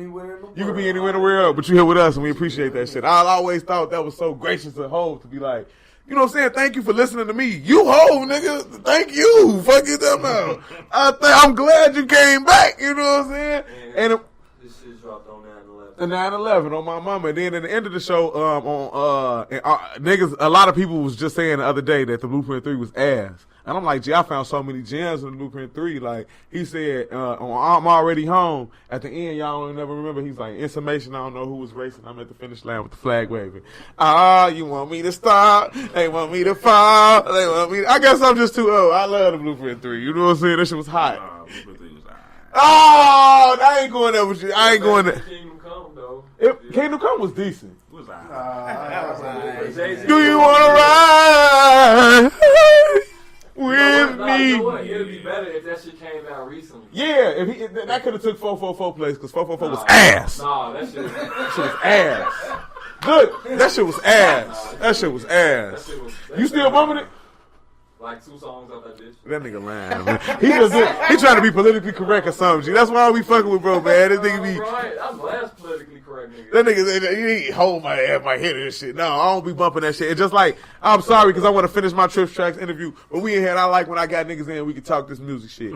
be anywhere in the world, but you here with us, and we appreciate that shit. I always thought that was so gracious of Hov to be like, you know what I'm saying? Thank you for listening to me. You Hov, nigga. Thank you. Fuck it up now. I'm glad you came back. You know what I'm saying? And this shit dropped on 9/11. The 9/11 on my mama. And then at the end of the show, niggas, a lot of people was just saying the other day that the Blueprint 3 was ass. And I'm like, gee, I found so many gems in the Blueprint 3. Like, he said, on I'm Already Home, at the end, y'all don't never remember, he's like, in summation, I don't know who was racing. I'm at the finish line with the flag waving. You want me to stop? They want me to fall. They want me to... I guess I'm just too old. I love the Blueprint 3. You know what I'm saying? That shit was hot. Blueprint 3 was alright. Oh, I ain't going there with you. I ain't going there. Kingdom Come though. Kingdom Come was decent. It was alright. Do you want to ride with me? It'd be better if that shit came out recently. Yeah, if that could have took 444 place because 444 was ass. Nah, that shit was ass. Good. That shit was ass. That shit was ass. You still bumping it? Like 2 songs off that bitch. That nigga lying, man. He trying to be politically correct or something. G. That's why we fucking with bro, man. That nigga be. I'm the last politically correct nigga. That nigga, you ain't hold my head and shit. No, I don't be bumping that shit. It's just like, I'm sorry because I want to finish my Tripz Traxxx interview, but we in here and I like when I got niggas in we can talk this music shit.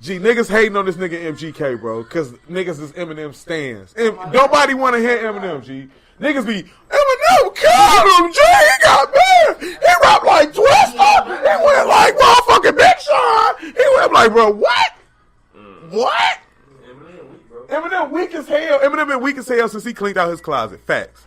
Gee, niggas hating on this nigga MGK, bro, because niggas is Eminem stands. Nobody want to hear Eminem, G. Niggas be, Eminem killed him, G, he got mad. He rapped like Twister. He went like motherfucking Big Sean. He went like, bro, what? What? Eminem weak as hell. Eminem been weak as hell since he cleaned out his closet. Facts.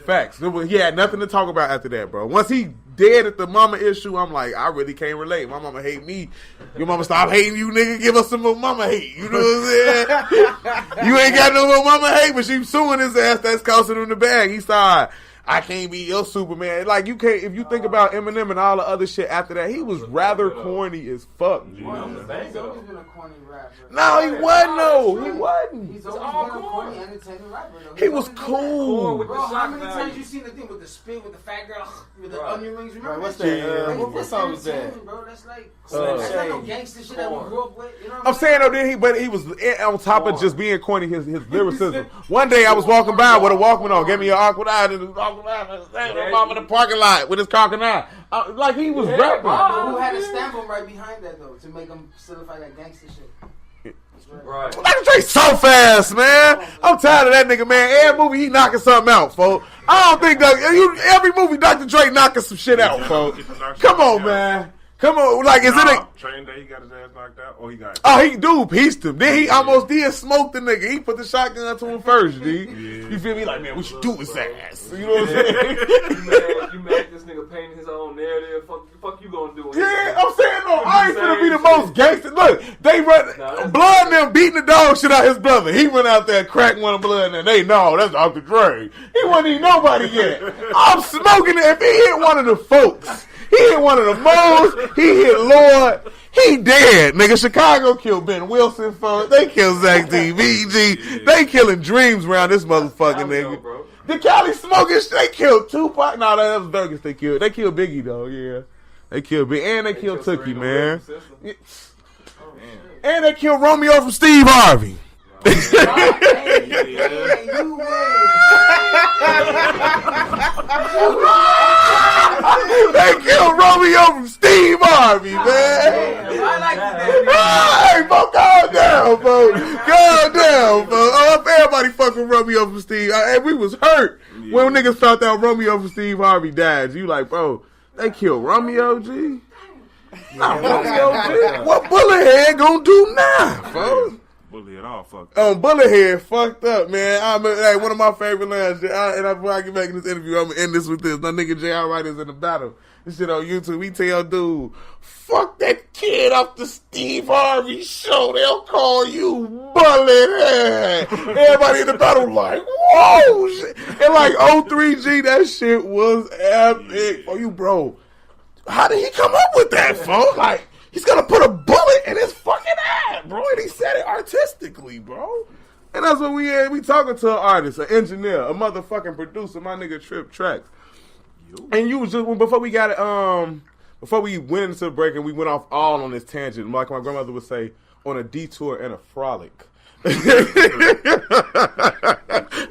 He had nothing to talk about after that, bro. Once he dead at the mama issue, I'm like, I really can't relate. My mama hate me. Your mama stop hating you, nigga. Give us some more mama hate. You know what I'm saying? You ain't got no more mama hate, but she suing his ass. That's costing him the bag. He started, I can't be your Superman. Like, you can't, if you think about Eminem and all the other shit after that, he was rather corny as fuck. He's always been a corny rapper. No, he wasn't, though. He wasn't. He's always been a corny, entertaining rapper, though. He was cool. Bro, how many times you seen the thing with the spit, with the fat girl, with the onion rings? Remember what's that? that? Like, What song was that? Bro, that's like, Slim that's not no Shady. gangster shit that we grew up with. You know what I'm saying though, but he was on top of just being corny. His lyricism. One day I was walking by with a Walkman on, gave me an awkward eye, and was walking by, mom in the parking lot with his cock and eye. Like he was rapping. But who had to stamp him right behind that though to make him solidify that gangster shit? Right. Dr. Dre so fast, man. I'm tired of that nigga, man. Every movie he knocking something out, folks. I don't think every movie Dr. Dre knocking some shit out, folks. Come on, man. Come on, like is it a Training Day? He got his ass knocked out, or he got? Oh, he pieced him. Then he almost did smoke the nigga. He put the shotgun to him first, G. Yeah. You feel me? Like, man, we should do his ass. You know what I'm saying? You mad this nigga painting his own narrative? Fuck you gonna do it? Yeah, I'm saying though, I ain't finna be the most gangster. Look, they run Blood and them beating the dog shit out his brother. He went out there and cracked one of Blood and they know that's Dr. Dre. He wasn't even nobody yet. I'm smoking it. If he hit one of the folks. He hit one of the Moes. He hit Lord. He dead, nigga. Chicago killed Ben Wilson, folks. They killed Zach DVG. They killing dreams around this motherfucking nigga. The Cali smoking shit. They killed Tupac. No, that was Douglas they killed. They killed Biggie, though, yeah. They killed Biggie. And they killed Tookie, man. And they killed Romeo from Steve Harvey. They killed Romeo from Steve Harvey, man. Hey, bro, calm down, bro. Calm down, bro. Everybody fucking Romeo from Steve. And we was hurt when niggas found out Romeo from Steve Harvey died. You like, bro, they killed Romeo, G. Romeo, G. What Bullethead gonna do now, bro? Bullethead all fucked up. Bullethead fucked up, man. Like, one of my favorite lines, before I get back in this interview, I'm gonna end this with this. My nigga J.R. Wright is in the battle. This shit on YouTube. He tell dude, fuck that kid off the Steve Harvey show. They'll call you Bullethead. Everybody in the battle like, whoa, shit. And like 03G, that shit was epic for you, bro. How did he come up with that, folks? Like, he's gonna put a bullet in his fucking ass, bro. And he said it artistically, bro. And that's what we had. We talking to an artist, an engineer, a motherfucking producer, my nigga Tripz Traxxx. And you was just, before we got it, before we went into the break and we went off all on this tangent, like my grandmother would say, on a detour and a frolic.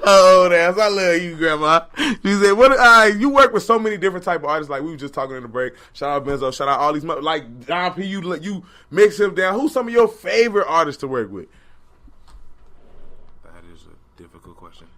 Oh, that's I love you, Grandma. She said, "What? You work with so many different type of artists. Like we were just talking in the break. Shout out Benzo. Shout out all these like Don P. You mix him down. Who's some of your favorite artists to work with?" That is a difficult question.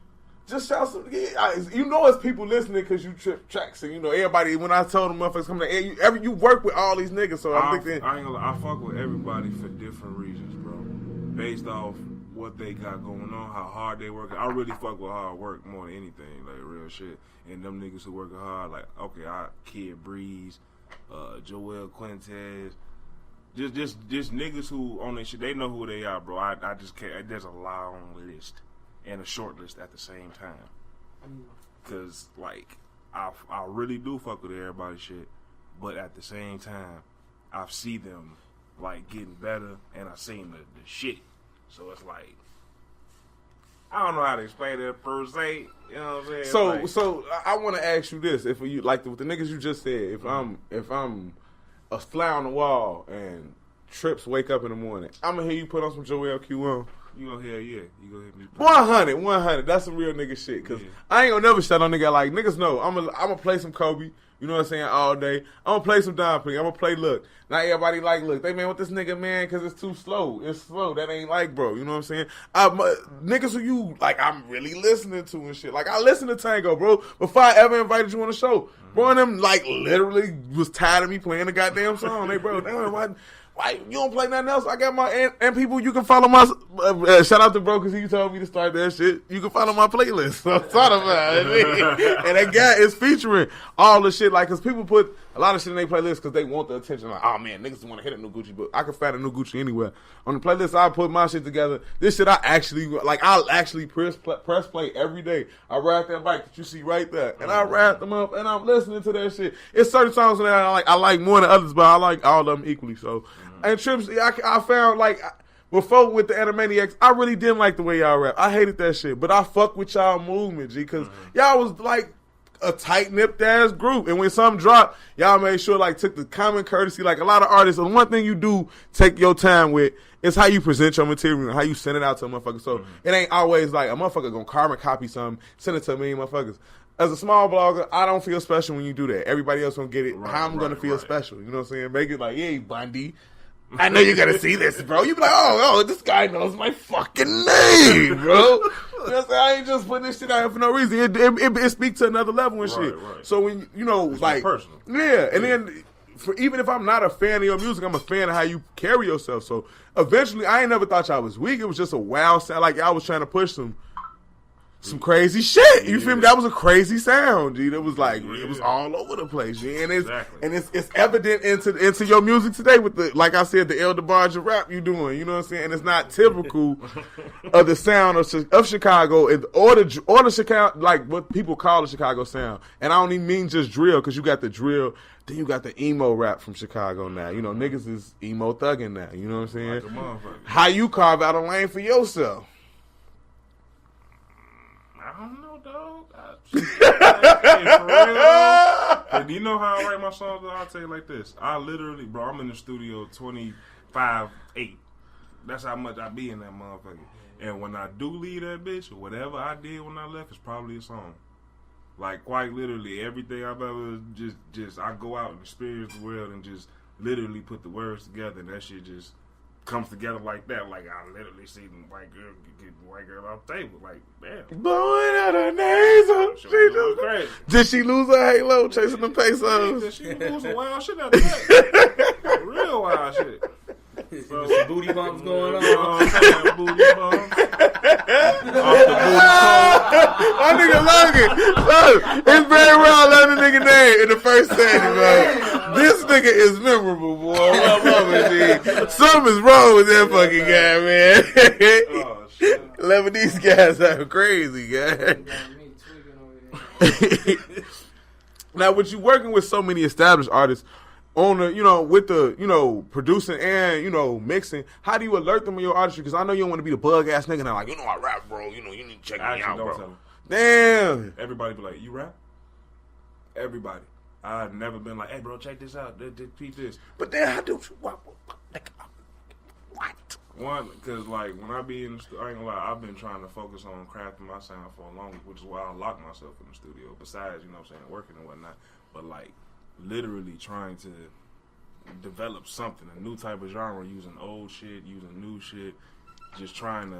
just shout some. Yeah, you know, it's people listening because you Tripz Traxxx, and you know everybody. When I told them motherfuckers coming to, you work with all these niggas, so I'm thinking I ain't gonna lie, I fuck with everybody for different reasons, bro. Based off what they got going on, how hard they work. I really fuck with hard work more than anything, like real shit. And them niggas who working hard, like okay, Kid Breeze, Joel Quintez. Just niggas who on their shit, they know who they are, bro. I just can't. There's a long list and a short list at the same time. Cause like I really do fuck with everybody's shit, but at the same time, I see them like getting better, and I seen the shit. So it's like I don't know how to explain it per se. You know what I'm saying? So I want to ask you this: if you like with the niggas you just said, if I'm a fly on the wall and Tripz wake up in the morning, I'm gonna hear you put on some Joel Q on. You gonna hear you gonna hit me 100. That's some real nigga shit. Cause I ain't gonna never shut on nigga like niggas know. I'm gonna play some Kobe. You know what I'm saying? All day. I'm gonna play some Don P. I'm gonna play Look. Not everybody like Look. They man with this nigga man because it's too slow. It's slow. That ain't like bro. You know what I'm saying? Niggas who you like I'm really listening to and shit. Like I listen to Tango, bro. Before I ever invited you on the show, bro, and them like literally was tired of me playing the goddamn song. They bro, damn, why you don't play nothing else? I got my and people you can follow my shout out to bro because he told me to start that shit. You can follow my playlist. So I'm talking about it. And that guy is featuring all the shit like because people put a lot of shit in their playlist because they want the attention. Like oh man, niggas want to hit a new Gucci, but I can find a new Gucci anywhere. On the playlist, I put my shit together. This shit I actually like. I'll actually press play every day. I ride that bike that you see right there, and I ride them up, and I'm listening to that shit. It's certain songs that I like more than others, but I like all of them equally. So. And Tripz, I found like before with the Animaniacs, I really didn't like the way y'all rap. I hated that shit, but I fuck with y'all movement, G, because y'all was like a tight-nipped ass group, and when something dropped, y'all made sure like took the common courtesy. Like a lot of artists, and one thing you do take your time with is how you present your material and how you send it out to a motherfucker. So it ain't always like a motherfucker gonna carbon copy something, send it to a million motherfuckers. As a small blogger, I don't feel special when you do that. Everybody else gonna get it. How I'm gonna feel special? You know what I'm saying? Make it like, hey, Bundy. I know you're gonna see this, bro. You be like, oh, this guy knows my fucking name, bro. You know what I'm saying? I ain't just putting this shit out here for no reason. It speaks to another level and shit. Right. So when you know, it's like, personal. Yeah, and then even if I'm not a fan of your music, I'm a fan of how you carry yourself. So eventually, I ain't never thought y'all was weak. It was just a wild sound, like y'all was trying to push some crazy shit. You feel me? That was a crazy sound, G. That was like it was all over the place, G. And it's evident into your music today with the like I said, the El DeBarge rap you doing. You know what I'm saying? And it's not typical of the sound of Chicago or the Chicago like what people call the Chicago sound. And I don't even mean just drill because you got the drill. Then you got the emo rap from Chicago now. You know, niggas is emo thugging now. You know what I'm saying? Like how you carve out a lane for yourself? I don't know, dog. For real, and you know how I write my songs? I'll tell you like this. I literally, bro, I'm in the studio 25/8. That's how much I be in that motherfucker. And when I do leave that bitch, or whatever I did when I left is probably a song. Like, quite literally, everything I've ever just I go out and experience the world and just literally put the words together, and that shit just comes together like that. Like, I literally see the white girl get the white girl off the table. Like, damn. Blowing out her nasal. She just crazy. Did she lose her halo chasing them pesos? She lose some wild shit out of that. Real wild shit. So, some booty bumps going on. Booty bumps. My nigga Logan. Look, it's very well I learned the nigga name in the first setting, bro. This nigga is memorable, boy. Something's wrong with that fucking guy, man. Oh, shit. Lebanese guys are crazy, guy. Now, with you working with so many established artists, on the, with the, producing and, mixing, how do you alert them of your artistry? Because I know you don't want to be the bug ass nigga now, like, I rap, bro. You need to check me out, bro. Damn. Everybody be like, you rap? Everybody. I've never been like, hey, bro, check this out. Peep this. But then how do you, what? One, because, like, when I be in the studio, I ain't gonna lie, I've been trying to focus on crafting my sound for a long, which is why I lock myself in the studio, besides, working and whatnot. But, like, literally trying to develop something, a new type of genre, using old shit, using new shit, just trying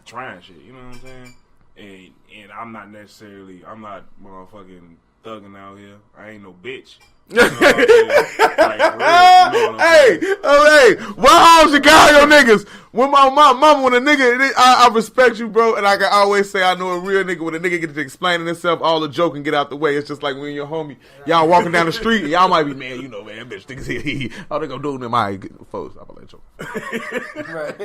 shit, you know what I'm saying? and I'm not motherfucking thugging out here. I ain't no bitch. You know what I'm saying? Like, for real, you know what I'm saying? Hey, why all Chicago niggas? When my mama, when a nigga, I respect you, bro, and I can always say I know a real nigga. When a nigga gets to explaining himself, all the joke and get out the way. It's just like when you're homie, y'all walking down the street, and y'all might be, man, you know, man, bitch, niggas here, all they gonna do them, I get folks, I'm gonna let you. Right.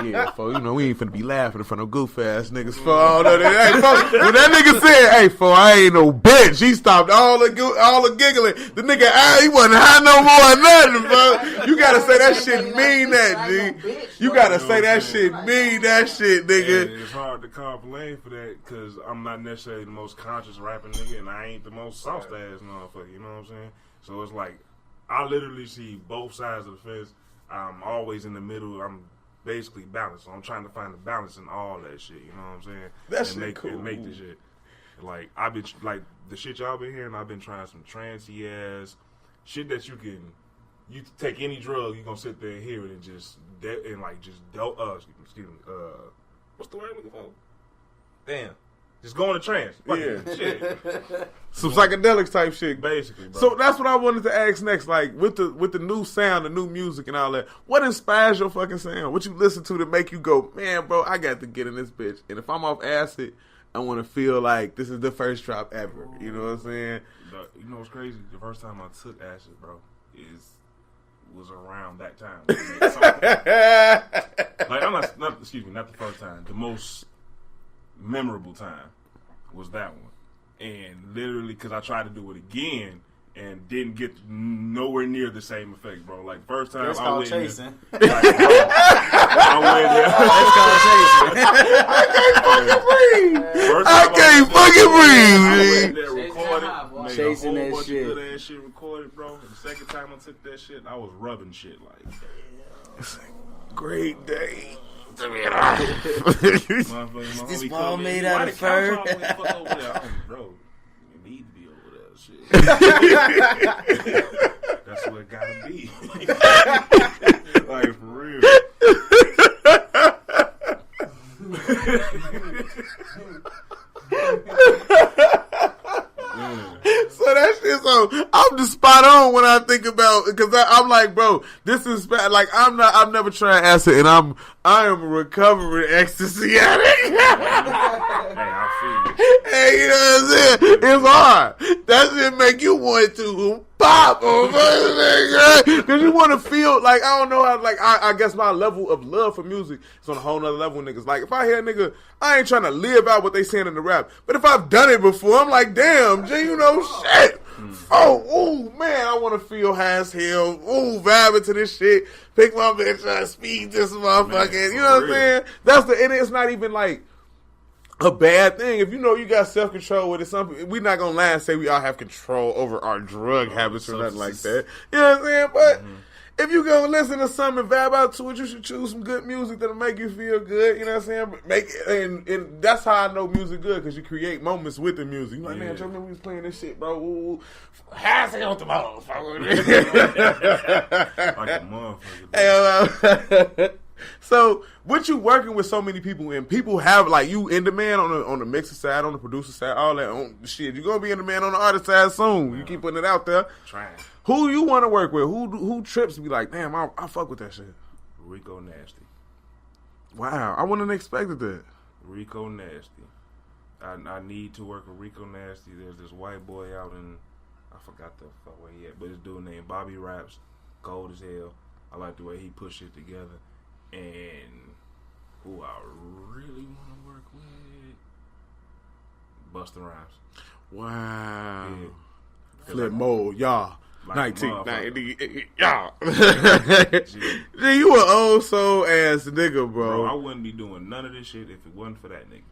Yeah, folks, you know, we ain't finna be laughing in front of goof ass niggas, for all that. Hey, folks, when that nigga said, hey, folks, I ain't no bitch, he stopped all the giggling. The nigga, he wasn't high no more or nothing, bro. You gotta say that shit mean that, G. You gotta say that shit mean that shit, nigga. And it's hard to complain for that because I'm not necessarily the most conscious rapping nigga, and I ain't the most soft ass motherfucker. You know what I'm saying? So it's like I literally see both sides of the fence. I'm always in the middle. I'm basically balanced. So I'm trying to find the balance in all that shit. You know what I'm saying? That and shit cool. And make the shit. Like I've been like the shit y'all been hearing. I've been trying some trancey ass shit that you take any drug, you gonna sit there and hear it and just excuse me, what's the word I'm looking for? Damn. Just go into trance. Yeah. Shit. Some psychedelics type shit. Basically, bro. So that's what I wanted to ask next. Like with the new sound, the new music and all that, what inspires your fucking sound? What you listen to make you go, man, bro, I got to get in this bitch. And if I'm off acid, I want to feel like this is the first drop ever. You know what I'm saying? You know what's crazy? The first time I took acid, bro, was around that time. Like I'm not the first time. The most memorable time was that one, and literally because I tried to do it again and didn't get nowhere near the same effect, bro. Like first time It's I called went chasing. In there, like, bro, I went there. I can't fucking breathe. I went there, recorded, made Chasing a that whole bunch shit. of good ass shit recorded, bro. And the second time I took that shit, I was rubbing shit like. Great day. This ball made out of fur. Bro, you need to be over that shit. That's what it gotta be. Like, for real. So that shit, so I'm just spot on when I think about, because I'm like, bro, this is bad. Like I've never tried acid, and I am a recovering ecstasy addict. Hey, I feel you. Hey, you know what I'm saying? It's hard. That shit make you want to pop because you want to feel like, I don't know how, like I guess my level of love for music is on a whole nother level, niggas. Like if I hear a nigga, I ain't trying to live out what they saying in the rap, but if I've done it before, I'm like, damn, G, you know, shit. Oh, man, I want to feel high as hell. Ooh, vibing to this shit. Pick my bitch up, speed this motherfucker. Man, you know what I'm saying? And it's not even like a bad thing. If you know you got self-control with it, we're not going to lie and say we all have control over our drug habits or nothing like that. You know what I'm saying? But if you go listen to something and vibe out to it, you should choose some good music that'll make you feel good. You know what I'm saying? And that's how I know music good, because you create moments with the music. You like, man, I remember we was playing this shit, bro. Ooh, how's it on the motherfucker? Like a motherfucker. So, what you working with so many people, and people have, like, you in demand on the mixer side, on the producer side, all that on shit. You're gonna be in demand on the artist side soon. You keep putting it out there. Trying. Who you want to work with? Who Tripz be like, damn, I fuck with that shit. Rico Nasty. Wow, I wouldn't have expected that. Rico Nasty. I need to work with Rico Nasty. There's this white boy out in, I forgot the fuck where he at, but this dude named Bobby Raps, cold as hell. I like the way he put shit together. And who I really want to work with, Busta Rhymes. Wow. Yeah. Flip mode, y'all. Like 1990, y'all. Gee, you an old soul ass nigga, bro. I wouldn't be doing none of this shit if it wasn't for that nigga.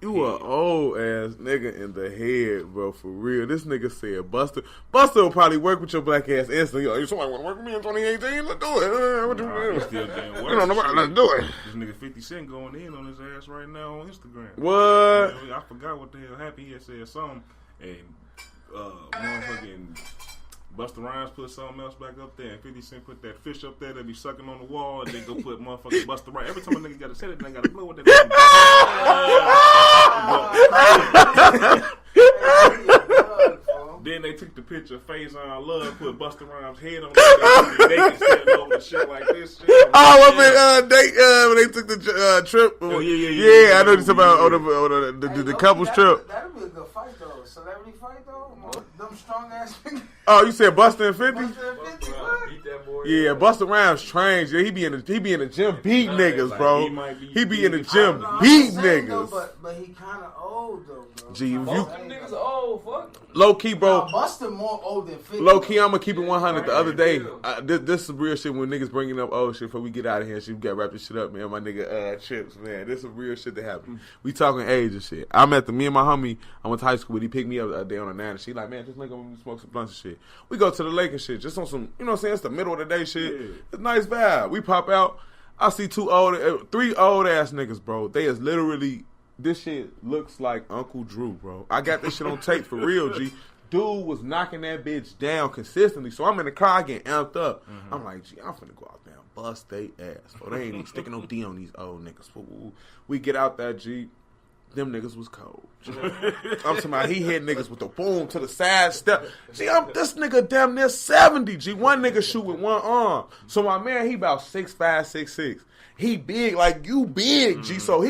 You an old ass nigga in the head, bro, for real. This nigga said Busta will probably work with your black ass instantly. Yo, somebody want to work with me in 2018? Let's do it. What you He's still damn You don't know what, let's do it. This nigga 50 Cent going in on his ass right now on Instagram. What? I forgot what the hell happened. He had said something, and motherfucking Busta Rhymes put something else back up there, and 50 Cent put that fish up there that be sucking on the wall, and then go put motherfucking Busta Rhymes. Every time a nigga got to say it, they got to blow with that. Then they took the picture of Phase on Love, put Busta Rhymes' head on it. They can stand over the shit like this. Shit. Oh, when they took the trip. Oh, yeah. I know you're talking about the couple's trip. That'd be a good fight, though. Celebrity fight, though. Them strong ass niggas. Oh, you said Busta and 50? Beat that boy. Yeah, Busta Rhymes trains. Yeah, he be in the gym beating niggas, bro. He be in the gym beating niggas. But he kind of old though, bro. Gee, Both them niggas old, fuck. Low key, bro. Busta more old than 50. Low key, I'm gonna keep it 100. The other day, this is real shit. When niggas bringing up old shit before we get out of here, shit, we got to wrap this shit up, man. My nigga Tripz, man. This is real shit that happened. We talking age and shit. I met me and my homie. I went to high school with. He picked me up a day on a 9. And she like, man, just make him smoke some blunts and shit. We go to the lake and shit, just on some, you know what I'm saying? It's the middle of the day shit. Yeah. It's a nice vibe. We pop out. I see 3 old ass niggas, bro. They is literally. This shit looks like Uncle Drew, bro. I got this shit on tape for real, G. Dude was knocking that bitch down consistently. So I'm in the car getting amped up. Mm-hmm. I'm like, G, I'm finna go out there and bust they ass. Bro. They ain't even sticking no D on these old niggas. We get out that G. Them niggas was cold. I'm talking about he hit niggas with the boom to the side step. G, this nigga damn near 70. G, one nigga shoot with one arm. So my man, he about 6'5", 6'6". He big like you big, G. So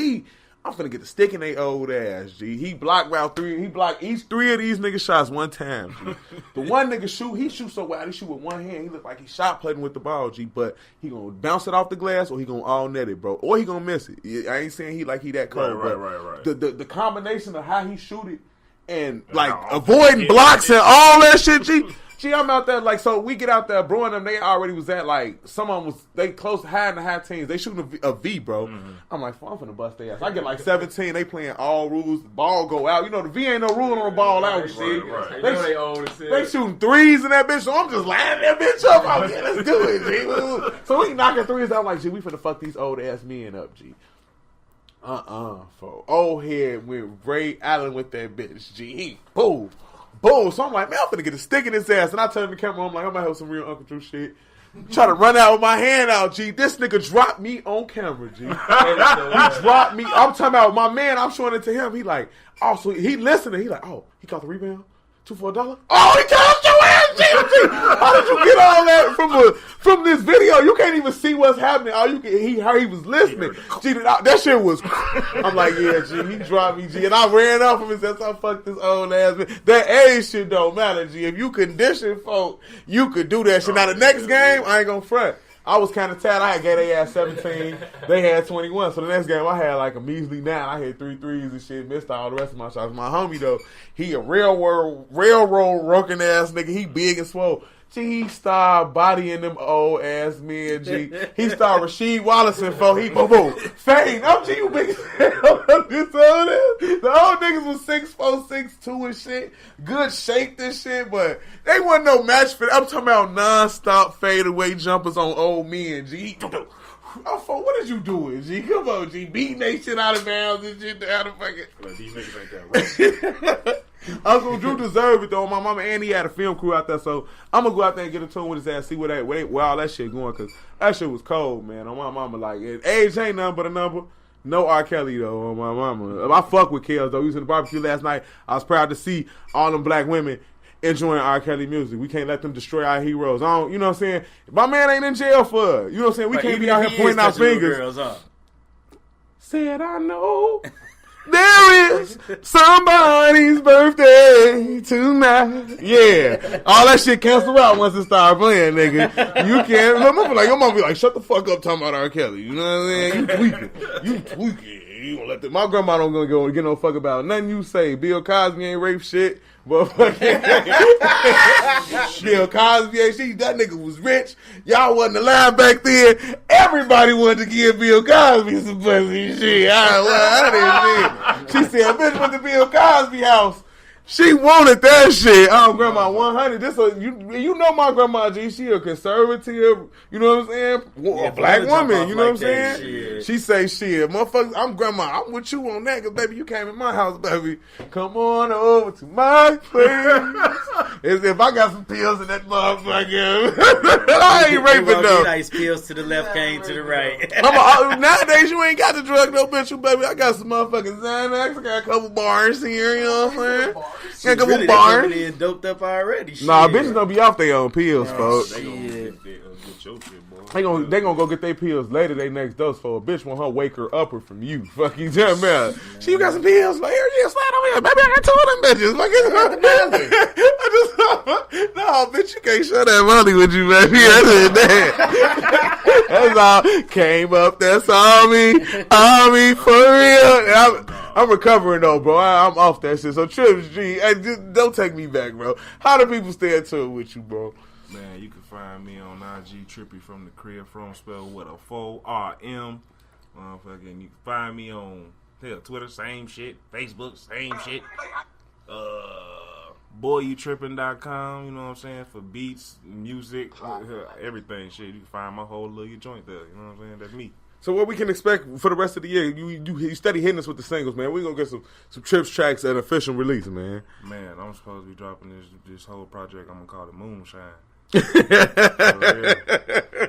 I'm finna get the stick in they old ass, G. He blocked round 3. He blocked each 3 of these niggas shots one time, G. The one nigga he shoots so wild, he shoot with one hand. He look like he shot putting with the ball, G. But he gonna bounce it off the glass or he gonna all net it, bro. Or he gonna miss it. I ain't saying he that cold, right. The combination of how he shoot it and like avoiding blocks and all that shit, G. Gee, I'm out there, like, so we get out there, bro, and them, they already was at, like, they close to high in the high teens. They shooting a V, bro. Mm-hmm. I'm like, I'm finna bust their ass. I get, like, 17. They playing all rules. The ball go out. You know, the V ain't no rule on the ball out, shit. Right. They shooting threes in that bitch, so I'm just lining that bitch up. I'm like, let's do it, G. So we knocking threes out. I'm like, G, we finna fuck these old ass men up, G. For old head went Ray Allen with that bitch, G. He, boom. Boom. So I'm like, man, I'm finna get a stick in his ass. And I turn the camera on, I'm like, I'm gonna have some real Uncle Drew shit. Try to run out with my hand out, G. This nigga dropped me on camera, G. He dropped me. I'm talking about my man. I'm showing it to him. He like, so he listening. He like, he caught the rebound. 2 for $1. Oh, he touched your ass, G. How did you get all that from this video? You can't even see what's happening. All you can he was listening. G, that shit was. I'm like, yeah, G. He dropped me, G, and I ran off of his ass. I fucked this old ass man. That age shit don't matter, G. If you condition folk, you could do that shit. Now the next game, I ain't gonna front. I was kind of tired. I had gave their ass 17. They had 21. So the next game, I had like a measly 9. I hit 3 threes and shit. Missed all the rest of my shots. My homie, though, he a railroad rocking ass nigga. He big and swole. G, he started bodying them old ass men, G. He started Rasheed Wallace and folk. He boom. Fame. I'm G, you big as hell. The old niggas was 6'4", 6'2" and shit. Good shape and shit, but they wasn't no match for that. I'm talking about non-stop fadeaway jumpers on old men, G. What did you doing, G? Come on, G. Beating that shit out of bounds and shit out of fucking. These niggas ain't that right. Uncle Drew deserved it though. My mama and he had a film crew out there, so I'm gonna go out there and get a tune with his ass, see where all that shit going, cause that shit was cold, man. On my mama, like age ain't nothing but a number. No R. Kelly though. On my mama, I fuck with Kels though. We was in the barbecue last night. I was proud to see all them black women enjoying R. Kelly music. We can't let them destroy our heroes. You know what I'm saying? My man ain't in jail for it. You know what I'm saying? We can't be out here pointing our fingers. Said I know. There is somebody's birthday tonight. Yeah. All that shit cancel out once it start playing, nigga. You can't. I'm gonna be like, shut the fuck up talking about R. Kelly. You know what I'm saying? You tweaking. You gonna let my grandma don't gonna go get no fuck about nothing you say. Bill Cosby ain't rape shit. But fucking Bill Cosby ain't shit. That nigga was rich. Y'all wasn't alive back then. Everybody wanted to give Bill Cosby some pussy shit. I didn't see it. She said, bitch went to Bill Cosby house. She wanted that shit. Oh, grandma, 100. You know my grandma G. She a conservative. You know what I'm saying? A black woman. You know what I'm saying? Shit. She say shit, motherfucker. I'm grandma. I'm with you on that, cause baby, you came in my house, baby. Come on over to my place. As if I got some pills in that motherfucker. I ain't raping them. Nice pills to the left, cane to the right. Nowadays, you ain't got the drug no bitch, you baby. I got some motherfucking Xanax. I got a couple bars here. You know what I'm saying? Got a couple really, bars. They doped up already. Nah, shit. bitches gonna be off their own pills, folks. They gonna get your shit, boy. They gonna go get their pills later. They next dose for a bitch want her wake her upper from you. Fuck you, tell me. She got some pills. Like, here, yeah, slide over here, baby. I got 2 of them bitches. Fuck no, bitch, you can't share that money with you, baby. That's all. Came up. That's all me for real. I'm recovering though, bro. I'm off that shit. So Tripz G, hey, just don't take me back, bro. How do people stay in tune with you, bro? Man, you can find me on IG, Trippy from the crib, from spelled with a 4RM. Motherfucking, you can find me on Twitter, same shit. Facebook, same shit. BoyYouTrippin.com, you know what I'm saying? For beats, music, everything, shit. You can find my whole little joint there, you know what I'm saying? That's me. So what we can expect for the rest of the year? You steady hitting us with the singles, man. We gonna get some Tripz Traxxx at official release, man. Man, I'm supposed to be dropping this whole project. I'm gonna call it Moonshine.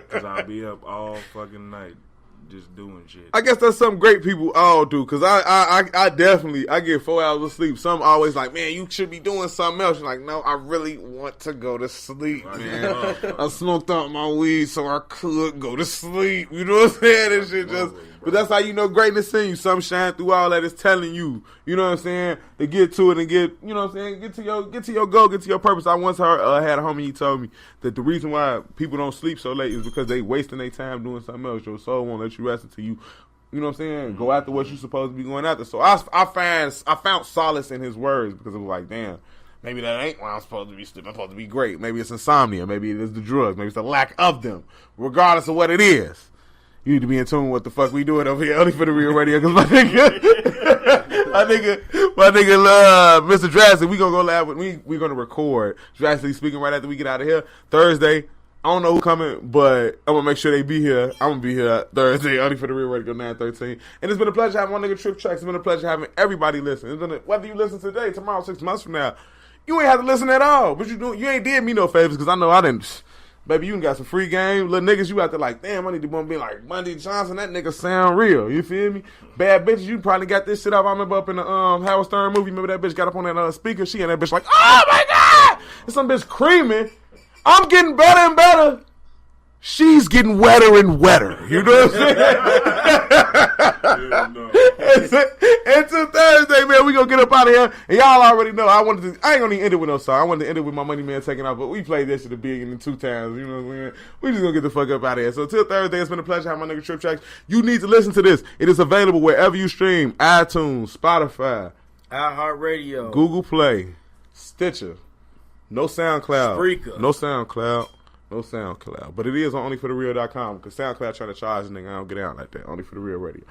Cause I'll be up all fucking night just doing shit. I guess that's something great people all do. Cause I definitely get 4 hours of sleep. Some always like, man, you should be doing something else. You're like, no, I really want to go to sleep, man. I smoked out my weed so I could go to sleep. You know what I'm saying? This shit just. But that's how you know greatness in you. Some shine through all that is telling you. You know what I'm saying? To get to it and get, you know what I'm saying? Get to your goal, get to your purpose. I once had a homie, he told me that the reason why people don't sleep so late is because they wasting their time doing something else. Your soul won't let you rest until you know what I'm saying? Go after what you're supposed to be going after. So I found solace in his words because it was like, damn, maybe that ain't why I'm supposed to be sleeping. I'm supposed to be great. Maybe it's insomnia. Maybe it is the drugs. Maybe it's the lack of them. Regardless of what it is. You need to be in tune with what the fuck we doing over here, only for the real radio, because my nigga, Mr. Drastic, we gonna go live with we gonna record, drastically speaking, right after we get out of here. Thursday, I don't know who coming, but I'm gonna make sure they be here. I'm gonna be here Thursday, only for the real radio, 9:13. And it's been a pleasure having my nigga Tripz Traxxx. It's been a pleasure having everybody listen. Whether you listen today, tomorrow, 6 months from now, you ain't have to listen at all. But you ain't did me no favors, because I know I didn't. Baby, you got some free game. Little niggas, you out there like, damn, I need to be like, Monday Johnson, that nigga sound real. You feel me? Bad bitches, you probably got this shit up. I remember up in the Howard Stern movie, remember that bitch got up on that speaker? She and that bitch like, oh my God! And some bitch creaming. I'm getting better and better. She's getting wetter and wetter. You know what I'm saying? Until Thursday, man, we gonna get up out of here. And y'all already know I ain't gonna even end it with no song. I wanted to end it with my money man taking off, but we played this shit a big and 2 times. You know what I'm saying? We just gonna get the fuck up out of here. So till Thursday, it's been a pleasure having my nigga Tripz Traxxx. You need to listen to this. It is available wherever you stream: iTunes, Spotify, iHeartRadio, Google Play, Stitcher. No SoundCloud. Spreaker. No SoundCloud. No SoundCloud. But it is on onlyforthereal.com because SoundCloud trying to charge a nigga. I don't get out like that. Only for the real radio.